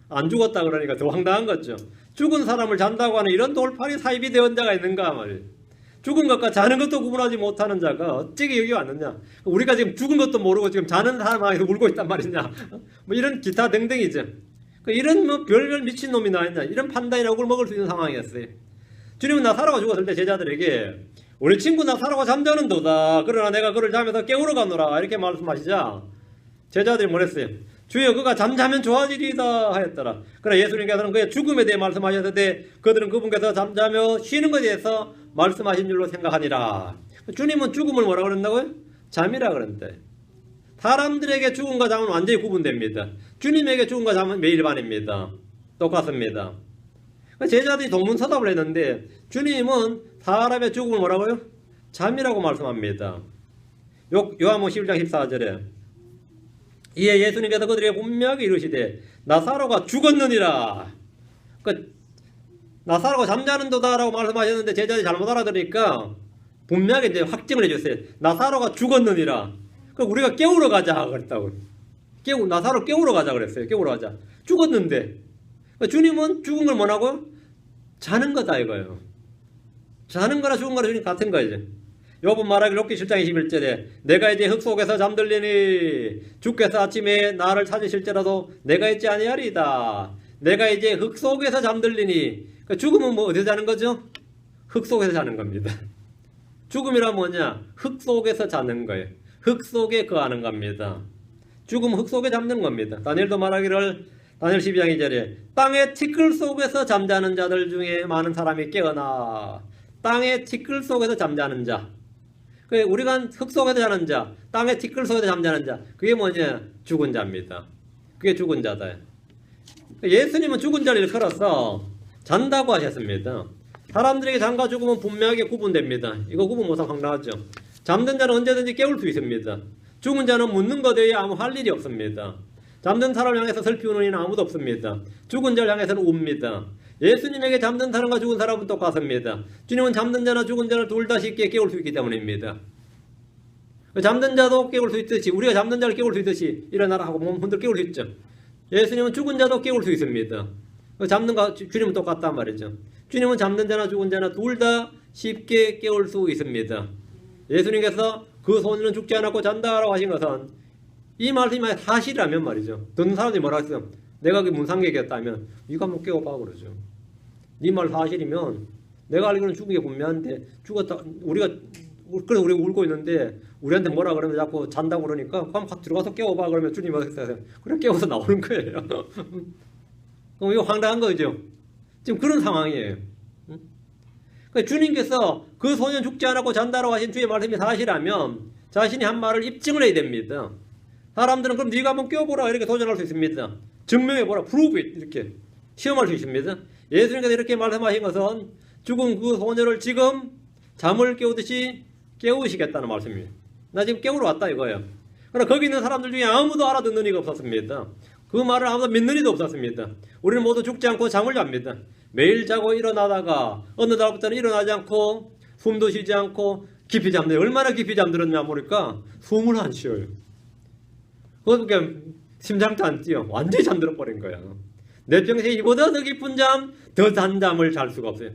안 죽었다 그러니까 더 황당한 거죠. 죽은 사람을 잔다고 하는 이런 돌팔이 사입이 되온 자가 있는가 말이에요. 죽은 것과 자는 것도 구분하지 못하는 자가 어찌게 여기 왔느냐. 우리가 지금 죽은 것도 모르고 지금 자는 사람에서 울고 있단 말이냐. 뭐 이런 기타 등등이죠. 이런 뭐 별별 미친놈이 나왔냐. 이런 판단이나 욕을 먹을 수 있는 상황이었어요. 주님은 나사로가 죽었을 때 제자들에게 우리 친구 나사로가 잠자는 도다. 그러나 내가 그를 잠에서 깨우러 가노라. 이렇게 말씀하시자 제자들이 뭐랬어요? 주여 그가 잠자면 좋아지리이다 하였더라. 그러나 예수님께서는 그의 죽음에 대해 말씀하셨을 때 그들은 그분께서 잠자며 쉬는 것에 대해서 말씀하신 줄로 생각하니라. 주님은 죽음을 뭐라고 그런다고요? 잠이라 그런데 사람들에게 죽음과 잠은 완전히 구분됩니다. 주님에게 죽음과 잠은 매일반입니다. 똑같습니다. 제자들이 동문서답을 했는데 주님은 사람의 죽음을 뭐라고요? 잠이라고 말씀합니다. 요한복음 11장 14절에 이에 예수님께서 그들에게 분명히 이르시되 나사로가 죽었느니라. 나사로가 잠자는도다 라고 말씀하셨는데 제자들이 잘못 알아들으니까 분명히 이제 확증을 해줬어요. 나사로가 죽었느니라. 우리가 깨우러 가자 그랬다고. 나사로 깨우러 가자 그랬어요. 깨우러 가자. 죽었는데 주님은 죽은 걸 뭐라고요? 자는 거다 이거예요. 자는 거나 죽은 거나 주님 같은 거죠. 요번 말하기 록기 7장 21절에 내가 이제 흙 속에서 잠들리니 주께서 아침에 나를 찾으실지라도 내가 있지 아니하리이다. 내가 이제 흙 속에서 잠들리니 죽음은 뭐 어디서 자는 거죠? 흙 속에서 자는 겁니다. 죽음이란 뭐냐? 흙 속에서 자는 거예요. 흙 속에 거하는 겁니다. 죽음은 흙 속에 잠든 겁니다. 다니엘도 말하기를 다니엘 12장 2절에 땅의 티끌 속에서 잠자는 자들 중에 많은 사람이 깨어나. 땅의 티끌 속에서 잠자는 자. 우리가 흙 속에서 자는 자, 땅의 티끌 속에서 잠자는 자, 그게 뭐냐? 죽은 자입니다. 그게 죽은 자다. 예수님은 죽은 자를 일컬어서 잔다고 하셨습니다. 사람들에게 잠과 죽음은 분명하게 구분됩니다. 이거 구분 못하면 황당하죠. 잠든 자는 언제든지 깨울 수 있습니다. 죽은 자는 묻는 것 외에 아무 할 일이 없습니다. 잠든 사람을 향해서 슬피 우는 이는 아무도 없습니다. 죽은 자를 향해서는 웁니다. 예수님에게 잠든 사람과 죽은 사람은 똑같습니다. 주님은 잠든 자나 죽은 자를 둘 다 쉽게 깨울 수 있기 때문입니다. 잠든 자도 깨울 수 있듯이 우리가 잠든 자를 깨울 수 있듯이 일어나라 하고 몸 흔들 깨울 수 있죠. 예수님은 죽은 자도 깨울 수 있습니다. 잠든 거 주님은 똑같단 말이죠. 주님은 잠든 자나 죽은 자나 둘 다 쉽게 깨울 수 있습니다. 예수님께서 그 소년은 죽지 않았고 잔다라고 하신 것은 이 말씀이 만약 사실이라면 말이죠. 듣는 사람들이 뭐라 했어요? 내가 그 문상객이었다면 이거 한번 깨워봐 그러죠. 네 말 사실이면 내가 알기로는 죽은 게 분명한데 죽었다 그래서 우리가 울고 있는데 우리한테 뭐라 그러면 자꾸 잔다고 그러니까 그럼 들어가서 깨워봐 그러면 주님이 어떻게 하세요? 그래 깨워서 나오는 거예요. 그럼 이거 황당한 거죠. 지금 그런 상황이에요. 그러니까 주님께서 그 소년 죽지 않았고 잔다라고 하신 주의 말씀이 사실이라면 자신이 한 말을 입증을 해야 됩니다. 사람들은 그럼 네가 한번 깨워보라 이렇게 도전할 수 있습니다. 증명해보라, prove it 이렇게 시험할 수 있습니다. 예수님께서 이렇게 말씀하신 것은 죽은 그 소년을 지금 잠을 깨우듯이 깨우시겠다는 말씀이에요. 나 지금 깨우러 왔다 이거예요. 그러나 거기 있는 사람들 중에 아무도 알아듣는 이가 없었습니다. 그 말을 아무도 믿는 이도 없었습니다. 우리는 모두 죽지 않고 잠을 잡니다. 매일 자고 일어나다가 어느 날부터는 일어나지 않고 숨도 쉬지 않고 깊이 잠들어요. 얼마나 깊이 잠들었냐 모르니까 숨을 안 쉬어요. 그러니까 심장도 안 뛰어. 완전히 잠들어 버린 거야. 내 평생에 이보다 더 깊은 잠, 더 잔 잠을 잘 수가 없어요.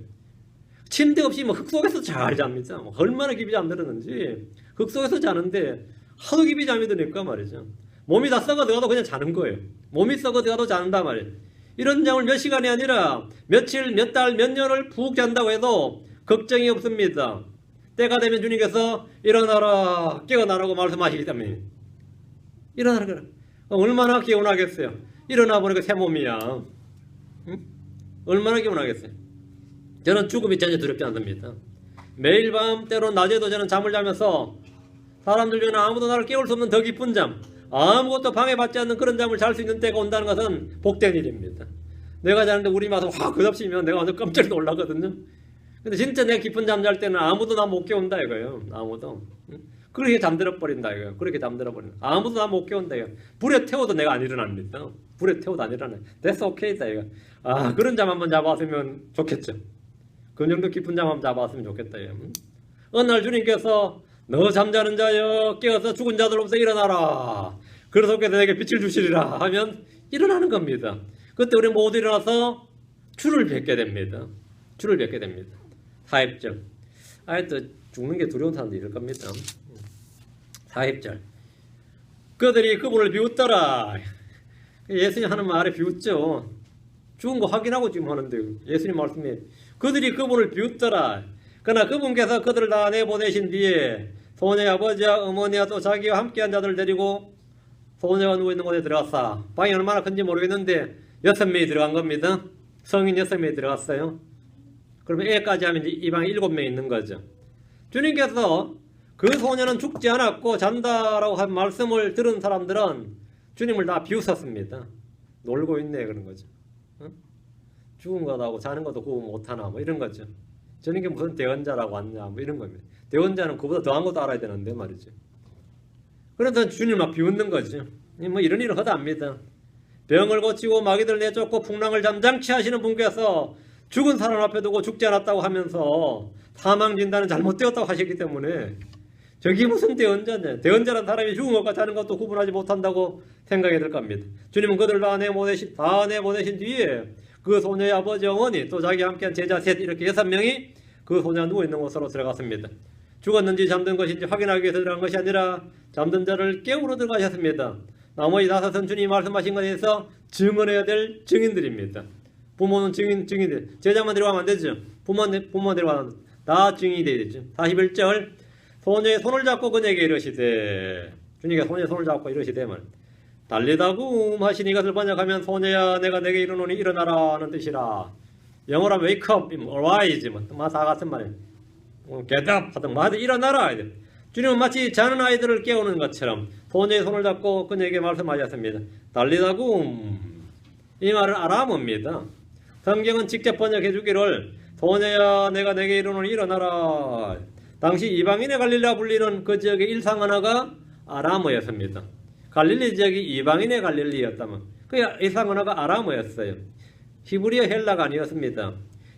침대 없이 뭐 흙 속에서 잘 잡니다. 얼마나 깊이 잠들었는지 흙 속에서 자는데 하도 깊이 잠이 드니까 말이죠. 몸이 다 썩어 들어가도 그냥 자는 거예요. 몸이 썩어 들어가도 자는다 말이에요. 이런 잠을 몇 시간이 아니라 며칠, 몇 달, 몇 년을 푹 잔다고 해도 걱정이 없습니다. 때가 되면 주님께서 일어나라, 깨어나라고 말씀하시기 때문에 일어나라. 얼마나 개운하겠어요. 일어나 보니까 새 몸이야. 응? 얼마나 개운하겠어요. 저는 죽음이 전혀 두렵지 않습니다. 매일 밤 때로 낮에도 저는 잠을 자면서 사람들 중에는 아무도 나를 깨울 수 없는 더 깊은 잠, 아무것도 방해받지 않는 그런 잠을 잘 수 있는 때가 온다는 것은 복된 일입니다. 내가 자는데 우리 와서 확 그답시면 내가 완전 깜짝 놀라거든요. 근데 진짜 내가 깊은 잠 잘 때는 아무도 나 못 깨운다 이거예요. 아무도. 그렇게 잠들어 버린다 이거예요. 그렇게 잠들어 버린다. 아무도 나 못 깨운다 이거. 불에 태워도 내가 안 일어납니다. 불에 태워도 안 일어나. That's okay다 이거. 아, 그런 잠 한번 잡았으면 좋겠죠. 그 정도 깊은 잠 한번 잡았으면 좋겠다 이거. 어느 날 주님께서 너 잠자는 자여 깨어서 죽은 자들로부터 일어나라. 그리스도께서 내게 빛을 주시리라 하면 일어나는 겁니다. 그때 우리 모두 일어나서 주를 뵙게 됩니다. 주를 뵙게 됩니다. 4입절. 또 죽는 게 두려운 사람도 이럴 겁니다. 4입절. 그들이 그분을 비웃더라. 예수님 하는 말에 비웃죠. 죽은 거 확인하고 지금 하는데 예수님 말씀에 그들이 그분을 비웃더라. 그러나 그분께서 그들을 다 내보내신 뒤에 소녀의 아버지와 어머니와 또 자기와 함께한 자들을 데리고 소녀가 누워있는 곳에 들어갔어. 방이 얼마나 큰지 모르겠는데 6명이 들어간 겁니다. 성인 6명이 들어갔어요. 그러면 애까지 하면 이제 이 방에 7명 있는 거죠. 주님께서 그 소녀는 죽지 않았고 잔다라고 한 말씀을 들은 사람들은 주님을 다 비웃었습니다. 놀고 있네 그런 거죠. 죽은 거하고 자는 것도 구분 못하나 뭐 이런 거죠. 저는 게 무슨 대언자라고 왔냐 뭐 이런 겁니다. 대언자는 그보다 더한 것도 알아야 되는데 말이죠. 그래서 주님 막 비웃는 거죠. 뭐 이런 일을 허다합니다. 병을 고치고 마귀들 내쫓고 풍랑을 잠잠치 하시는 분께서 죽은 사람 앞에 두고 죽지 않았다고 하면서 사망 진단은 잘못되었다고 하시기 때문에 저게 무슨 대언자냐. 대언자란 사람이 죽은 것과 자는 것도 구분하지 못한다고 생각이 들 겁니다. 주님은 그들 다 내보내신 뒤에 그 소녀의 아버지 어머니 또 자기 함께한 제자 셋 이렇게 6명이 그 소녀가 누워있는 곳으로 들어갔습니다. 죽었는지 잠든 것인지 확인하기 위해서 들어간 것이 아니라 잠든 자를 깨우러 들어가셨습니다. 나머지 5은 주님이 말씀하신 것에 대해서 증언해야 될 증인들입니다. 부모는 증인들. 제자만 들어가면 안 되죠. 부모만 들어가면 다 증인이 되야 되죠. 41절. 소녀의 손을 잡고 그에게 이르시되 주님께서 소녀의 손을 잡고 이르시되 달리다구 하시니 이것을 번역하면 소녀야 내가 내게 이르노니 일어나라는 뜻이라. 영어로 wake up, arise 다 같은 말이에요. get up 하든 뭐하든 일어나라. 주님은 마치 자는 아이들을 깨우는 것처럼 소녀의 손을 잡고 그에게 말씀하셨습니다. 달리다구 이 말은 아람어입니다. 성경은 직접 번역해 주기를 소녀야 내가 내게 이르노니 일어나라. 당시 이방인의 갈릴리라 불리는 그 지역의 일상언어가 아람어였습니다. 갈릴리 지역이 이방인의 갈릴리였다면 그 일상언어가 아람어였어요. 히브리어 헬라가 아니었습니다.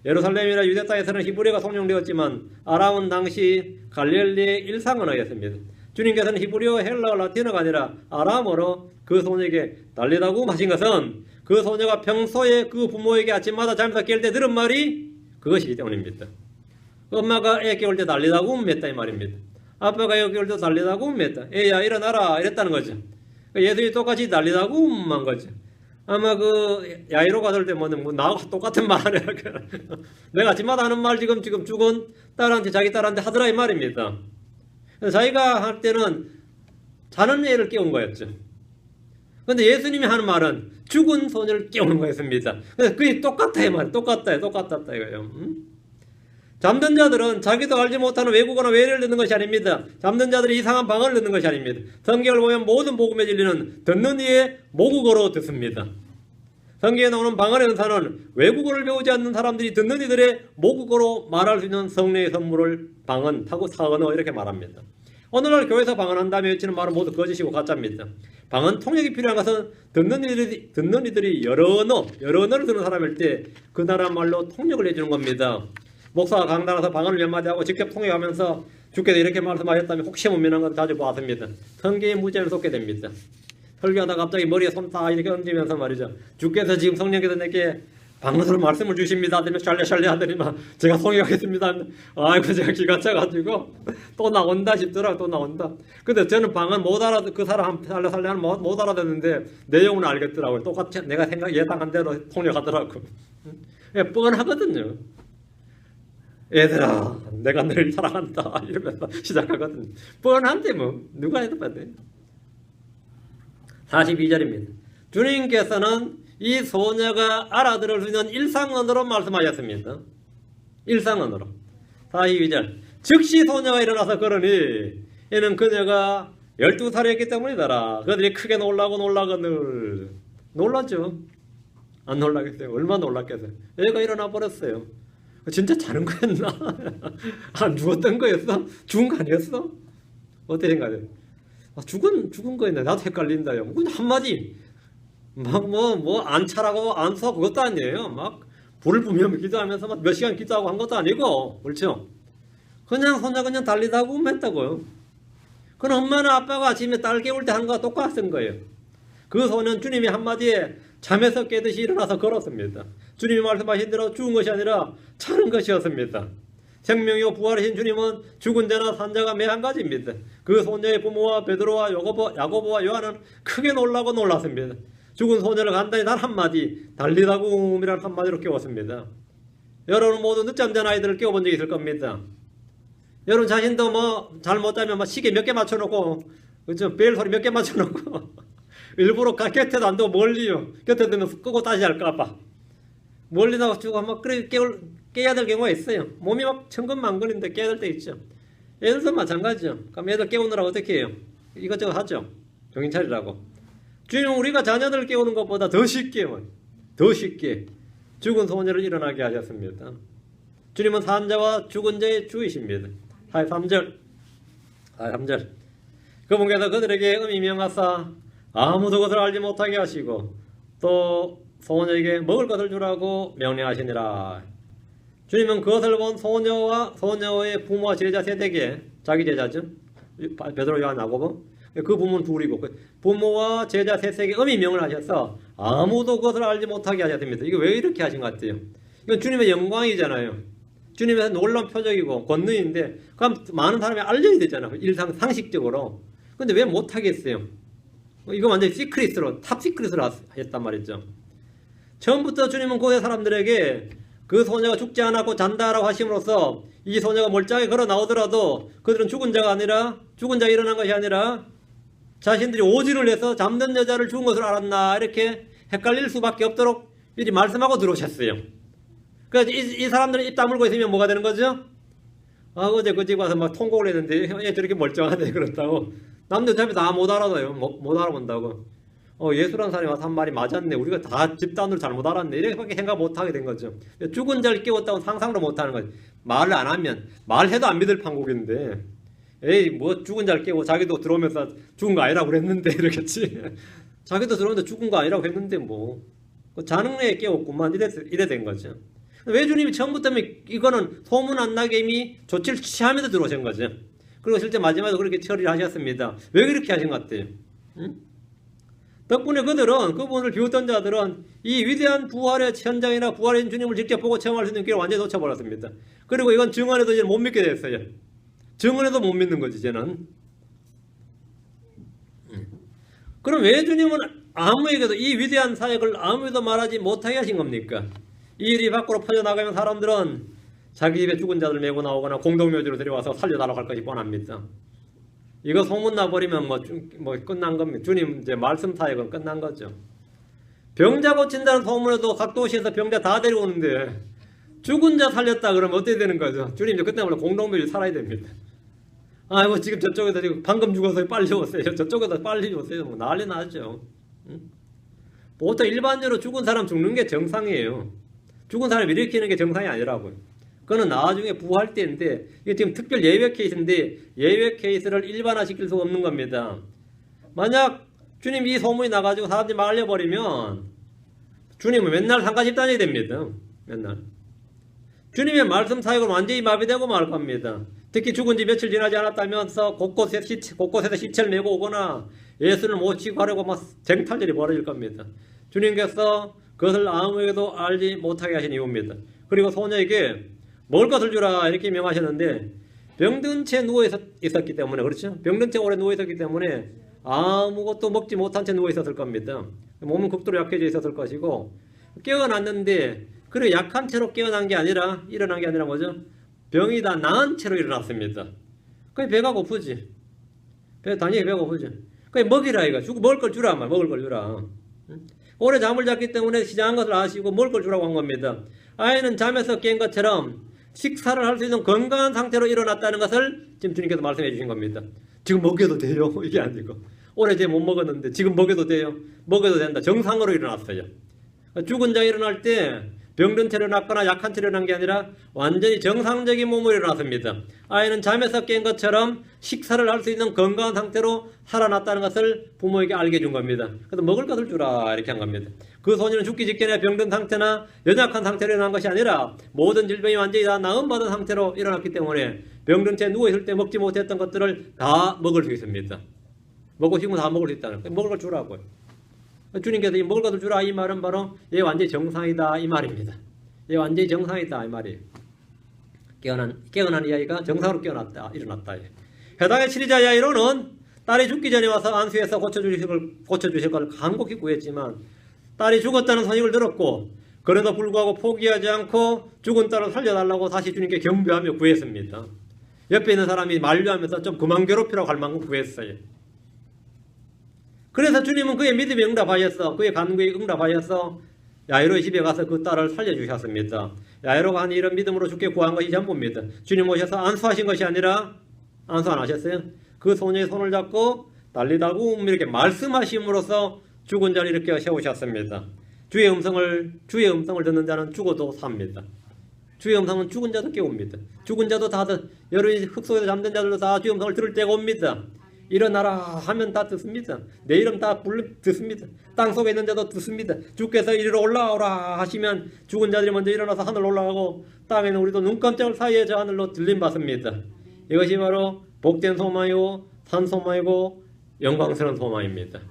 예루살렘이나 유대 땅에서는 히브리어가 통용되었지만 아람은 당시 갈릴리의 일상언어였습니다. 주님께서는 히브리어, 헬라어, 라틴어가 아니라 아람어로 그 소녀에게 달리다고 하신 것은 그 소녀가 평소에 그 부모에게 아침마다 잠에서 깰 때 들은 말이 그것이기 때문입니다. 엄마가 애 깨울 때 달리다고 맸다 이 말입니다. 아빠가 애 깨울 때 달리다고 맸다. 애야 일어나라 이랬다는 거죠. 예수님이 똑같이 달리다고 한 거죠. 아마 그 야이로 가들 때 뭐는 나하고 똑같은 말이야. 내가 아침마다 하는 말 지금 죽은 딸한테 자기 딸한테 하더라 이 말입니다. 자기가 할 때는 자는 애를 깨운 거였죠. 근데 예수님이 하는 말은 죽은 소녀를 깨우는 거였습니다. 그래서 그게 똑같아 이 말. 똑같다 이거예요. 잠든 자들은 자기도 알지 못하는 외국어나 외래를 듣는 것이 아닙니다. 잠든 자들이 이상한 방언을 듣는 것이 아닙니다. 성경을 보면 모든 복음의 진리는 듣는 이의 모국어로 듣습니다. 성경에 나오는 방언의 은사는 외국어를 배우지 않는 사람들이 듣는 이들의 모국어로 말할 수 있는 성령의 선물을 방언, 타고 사언어 이렇게 말합니다. 오늘날 교회에서 방언한다며 외치는 말은 모두 거짓이고 가짜입니다. 방언 통역이 필요한 것은 듣는 이들이 여러 언어를 듣는 사람일 때 그 나라 말로 통역을 해주는 겁니다. 목사가 강단에서 방언을 몇 마디 하고 직접 통역하면서 주께서 이렇게 말씀하셨다면 혹시 못면한 건 자주 보았습니다. 성경의 무죄를 쏟게 됩니다. 설교하다 갑자기 머리에 손 딱 이렇게 얹으면서 말이죠. 주께서 지금 성령께서 내게 방언으로 말씀을 주십니다. 하더니 샬레 하더니만 제가 통역하겠습니다. 아이고 제가 기가 차가지고 또 나온다 싶더라고. 또 나온다. 근데 저는 방언 못 알아듣 그 사람 샬레 못 알아듣는데 내용은 알겠더라고요. 똑같이 내가 예상한 대로 통역하더라고. 뻔하거든요. 얘들아 내가 너를 사랑한다 이러면서 시작하거든요. 뻔한데 뭐 누가 해도 뻔해. 42절입니다. 주님께서는 이 소녀가 알아들을 수 있는 일상언어로 말씀하셨습니다. 일상언어로. 42절. 즉시 소녀가 일어나서 걸으니 이는 그녀가 12살이었기 때문이더라. 그들이 크게 놀라거늘 놀랐죠. 안 놀라겠어요? 얼마나 놀랐겠어요? 애가 일어나 버렸어요. 진짜 자는 거였나? 누웠던 거였어? 죽은 거 아니었어? 어떻게 생각해요? 죽은 거였나? 나도 헷갈린다요. 한마디 안 차라고 안 써 그것도 아니에요. 막 불을 뿜으며 기도하면서 막 몇 시간 기도하고 한 것도 아니고, 그렇죠? 그냥 혼자 그냥 달리다가 했다고요. 그럼 엄마나 아빠가 아침에 딸 깨울 때 한 거와 똑같은 거예요. 그 소년 주님이 한마디에 잠에서 깨듯이 일어나서 걸었습니다. 주님이 말씀하신 대로 죽은 것이 아니라 차는 것이었습니다. 생명이요 부활하신 주님은 죽은 자나 산 자가 매한 가지입니다. 그 소녀의 부모와 베드로와 야고보와 요한은 크게 놀라고 놀랐습니다. 죽은 소녀를 간단히 단 한마디 달리다굼이라는 한마디로 깨웠습니다. 여러분 모두 늦잠 잔 아이들을 깨워본 적이 있을 겁니다. 여러분 자신도 잘못 자면 시계 몇 개 맞춰놓고, 그죠? 벨 소리 몇 개 맞춰놓고 일부러 곁에도 안 두고 멀리요. 곁에 두면 끄고 다시 할까봐 멀리 나가지고 그래 깨야 될 경우가 있어요. 몸이 막 천근만근인데 깨야 될 때 있죠. 애들도 마찬가지죠. 그럼 애들 깨우느라고 어떻게 해요? 이것저것 하죠. 정신 차리라고. 주님은 우리가 자녀들을 깨우는 것보다 더 쉽게 죽은 소녀를 일어나게 하셨습니다. 주님은 산자와 죽은 자의 주이십니다. 43절. 그분께서 그들에게 음이 명하사 아무도 것을 알지 못하게 하시고 또 소녀에게 먹을 것을 주라고 명령하시니라. 주님은 그것을 본 소녀의 부모와 제자 세대에게, 자기 제자죠, 베드로, 요한, 야고보, 그 부모는 둘이고 부모와 제자 셋에게 음이 명을 하셔서 아무도 그것을 알지 못하게 하셨습니다. 이거 왜 이렇게 하신 것 같아요? 이건 주님의 영광이잖아요. 주님의 놀라운 표적이고 권능인데 그럼 많은 사람이 알려야 되잖아요. 상식적으로. 근데 왜 못하겠어요? 이거 완전히 시크릿으로, 탑 시크릿으로 했단 말이죠. 처음부터 주님은 고대 사람들에게 그 소녀가 죽지 않았고 잔다라고 하심으로써 이 소녀가 멀쩡하게 걸어 나오더라도 그들은 죽은 자가 일어난 것이 아니라 자신들이 오진을 해서 잠든 여자를 죽은 것을 알았나 이렇게 헷갈릴 수밖에 없도록 미리 말씀하고 들어오셨어요. 그래서 이 사람들은 입 다물고 있으면 뭐가 되는 거죠? 어제 그 집 와서 막 통곡을 했는데 얘 저렇게 멀쩡하대 그렇다고. 남들 어차피 다 못 알아봐요. 못 알아본다고. 예수라는 사람이 와서 한 말이 맞았네. 우리가 다 집단으로 잘못 알았네. 이렇게밖에 생각 못하게 된 거죠. 죽은 자를 깨웠다고 상상도 못하는 거죠. 말을 안 하면, 말해도 안 믿을 판국인데, 에이 죽은 자를 깨고 자기도 들어오면서 죽은 거 아니라고 그랬는데 이러겠지. 자기도 들어오면서 죽은 거 아니라고 했는데 자능내에 깨웠구만 이래 된 거죠. 왜 주님이 처음부터 이거는 소문 안 나게 이미 조치를 취하면서 들어오신 거죠. 그리고 실제 마지막에 그렇게 처리를 하셨습니다. 왜 그렇게 하신 것 같아요? 응? 덕분에 그분을 비웃던 자들은 이 위대한 부활의 현장이나 부활의 주님을 직접 보고 체험할 수 있는 기회를 완전히 놓쳐버렸습니다. 그리고 이건 증언해도 이제 못 믿게 됐어요. 증언해도 못 믿는 거지, 이제는. 그럼 왜 주님은 아무에게도 이 위대한 사역을 아무에도 말하지 못하게 하신 겁니까? 이 일이 밖으로 퍼져나가면 사람들은 자기 집에 죽은 자들 메고 나오거나 공동묘지로 데려와서 살려달라고 할 것이 뻔합니다. 이거 소문나버리면 끝난 겁니다. 주님 이제 말씀 사역은 끝난 거죠. 병자 고친다는 소문에도 각 도시에서 병자 다 데려오는데 죽은 자 살렸다 그러면 어떻게 되는 거죠? 주님 이제 끝나면 공동묘지 살아야 됩니다. 아이고 지금 저쪽에서 지금 방금 죽어서 빨리 오세요. 저쪽에서 빨리 오세요. 난리 나죠. 보통 일반적으로 죽은 사람 죽는 게 정상이에요. 죽은 사람 일으키는 게 정상이 아니라고요. 그거는 나중에 부활 때인데 이게 지금 특별 예외 케이스인데 예외 케이스를 일반화시킬 수가 없는 겁니다. 만약 주님이 이 소문이 나가지고 사람들이 막 알려버리면 주님은 맨날 상가집단이 됩니다. 맨날. 주님의 말씀 사역은 완전히 마비되고 말 겁니다. 특히 죽은 지 며칠 지나지 않았다면서 곳곳에서 시체를 메고 오거나 예수를 모시고 하려고 막 쟁탈전이 벌어질 겁니다. 주님께서 그것을 아무에게도 알지 못하게 하신 이유입니다. 그리고 소녀에게 먹을 것을 주라 이렇게 명하셨는데 병든 채 누워 있었기 때문에, 그렇죠? 병든 채 오래 누워 있었기 때문에 아무것도 먹지 못한 채 누워 있었을 겁니다. 몸은 극도로 약해져 있었을 것이고 깨어났는데 그리고 약한 채로 깨어난 게 아니라 일어난 게 아니라 뭐죠? 병이 다 나은 채로 일어났습니다. 그게 배가 고프지. 당연히 배가 고프지. 그 먹이라 이거. 주고 먹을 걸 주라 말. 먹을 걸 주라. 오래 잠을 잤기 때문에 시장한 것을 아시고 먹을 걸 주라고 한 겁니다. 아이는 잠에서 깬 것처럼 식사를 할 수 있는 건강한 상태로 일어났다는 것을 지금 주님께서 말씀해 주신 겁니다. 지금 먹여도 돼요? 이게 아니고 오래 제 못 먹었는데 지금 먹여도 돼요? 먹여도 된다. 정상으로 일어났어요. 죽은 자 일어날 때 병든 채로 일어났거나 약한 채로 일어난 게 아니라 완전히 정상적인 몸으로 일어났습니다. 아이는 잠에서 깬 것처럼 식사를 할 수 있는 건강한 상태로 살아났다는 것을 부모에게 알게 해준 겁니다. 그래서 먹을 것을 주라 이렇게 한 겁니다. 그 소년은 죽기 직전에 병든 상태나 연약한 상태로 일어난 것이 아니라 모든 질병이 완전히 다 나음받은 상태로 일어났기 때문에 병든 채 누워있을 때 먹지 못했던 것들을 다 먹을 수 있습니다. 먹고 싶으면 다 먹을 수 있다는 거예요. 먹을 걸 주라고요. 주님께서 이 먹을 것을 주라 이 말은 바로 얘 완전히 정상이다 이 말입니다. 얘 완전히 정상이다 이 말이에요. 깨어난 이 아이가 정상으로 깨어났다 일어났다. 해당의 치리자 야이로는 딸이 죽기 전에 와서 안수해서 고쳐주실 걸 간곡히 구했지만 딸이 죽었다는 소식을 들었고 그래도 불구하고 포기하지 않고 죽은 딸을 살려달라고 다시 주님께 경배하며 구했습니다. 옆에 있는 사람이 만류하면서 좀 그만 괴롭히라고 할 만큼 구했어요. 그래서 주님은 그의 믿음에 응답하셔서 그의 간구에 응답하셔서 야이로의 집에 가서 그 딸을 살려주셨습니다. 야이로가 한 이런 믿음으로 주께 구한 것이 전부입니다. 주님 오셔서 안수하신 것이 아니라 안수 안 하셨어요? 그 소녀의 손을 잡고 달리다고 이렇게 말씀하심으로써 죽은 자를 이렇게 세우셨습니다. 주의 음성을 듣는 자는 죽어도 삽니다. 주의 음성은 죽은 자도 깨웁니다. 죽은 자도 다 여러 흙 속에서 잠든 자들도 다 주의 음성을 들을 때가 옵니다. 일어나라 하면 다 듣습니다. 내 이름 다 듣습니다. 땅 속에 있는 자도 듣습니다. 주께서 이리로 올라오라 하시면 죽은 자들이 먼저 일어나서 하늘로 올라가고 땅에는 우리도 눈깜짝을 사이에 저 하늘로 들림 받습니다. 이것이 바로 복된 소망이고 산 소망이고 영광스러운 소망입니다.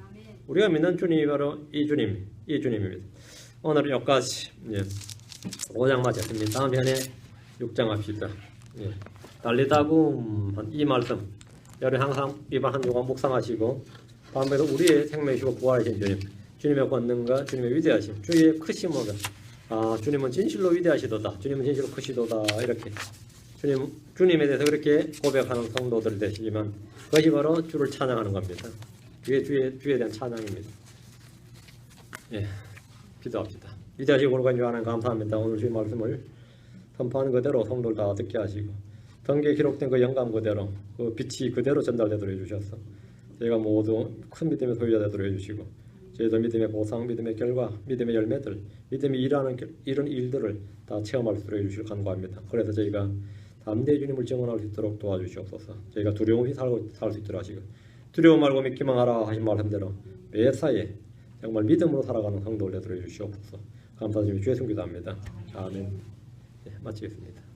우리가 믿는 주님이 바로 이 주님입니다. 오늘은 여기까지 5장 마쳤습니다. 다음 편에 6장 합시다. 달리다고 이 말씀 여러분 항상 이번 한 주간 묵상하시고 다음에도 우리의 생명이시고 부활하신 주님의 권능과 주님의 위대하심, 주의 크심을 주님은 진실로 위대하시도다, 주님은 진실로 크시도다 이렇게 주님에 대해서 그렇게 고백하는 성도들 되시지만 그것이 바로 주를 찬양하는 겁니다. 주에 대한 찬양입니다. 기도합시다. 위대하시고 거룩한 주 하나님 감사합니다. 오늘 주의 말씀을 선포하는 그대로 성도를 다 듣게 하시고 성경에 기록된 그 영감 그대로 그 빛이 그대로 전달되도록 해주셔서 저희가 모두 큰 믿음의 소유자 되도록 해주시고 저희도 믿음의 보상, 믿음의 결과, 믿음의 열매들, 믿음이 일하는 이런 일들을 다 체험할 수 있도록 해주시길 간구합니다. 그래서 저희가 담대히 주님을 증언할 수 있도록 도와주시옵소서. 저희가 두려움 없이 살 수 있도록 하시고 두려움 말고 믿기만 하라 하신 말씀대로 매사에 정말 믿음으로 살아가는 성도를 되도록 해주시옵소서. 감사드리며 주의 성기도합니다. 아멘. 마치겠습니다.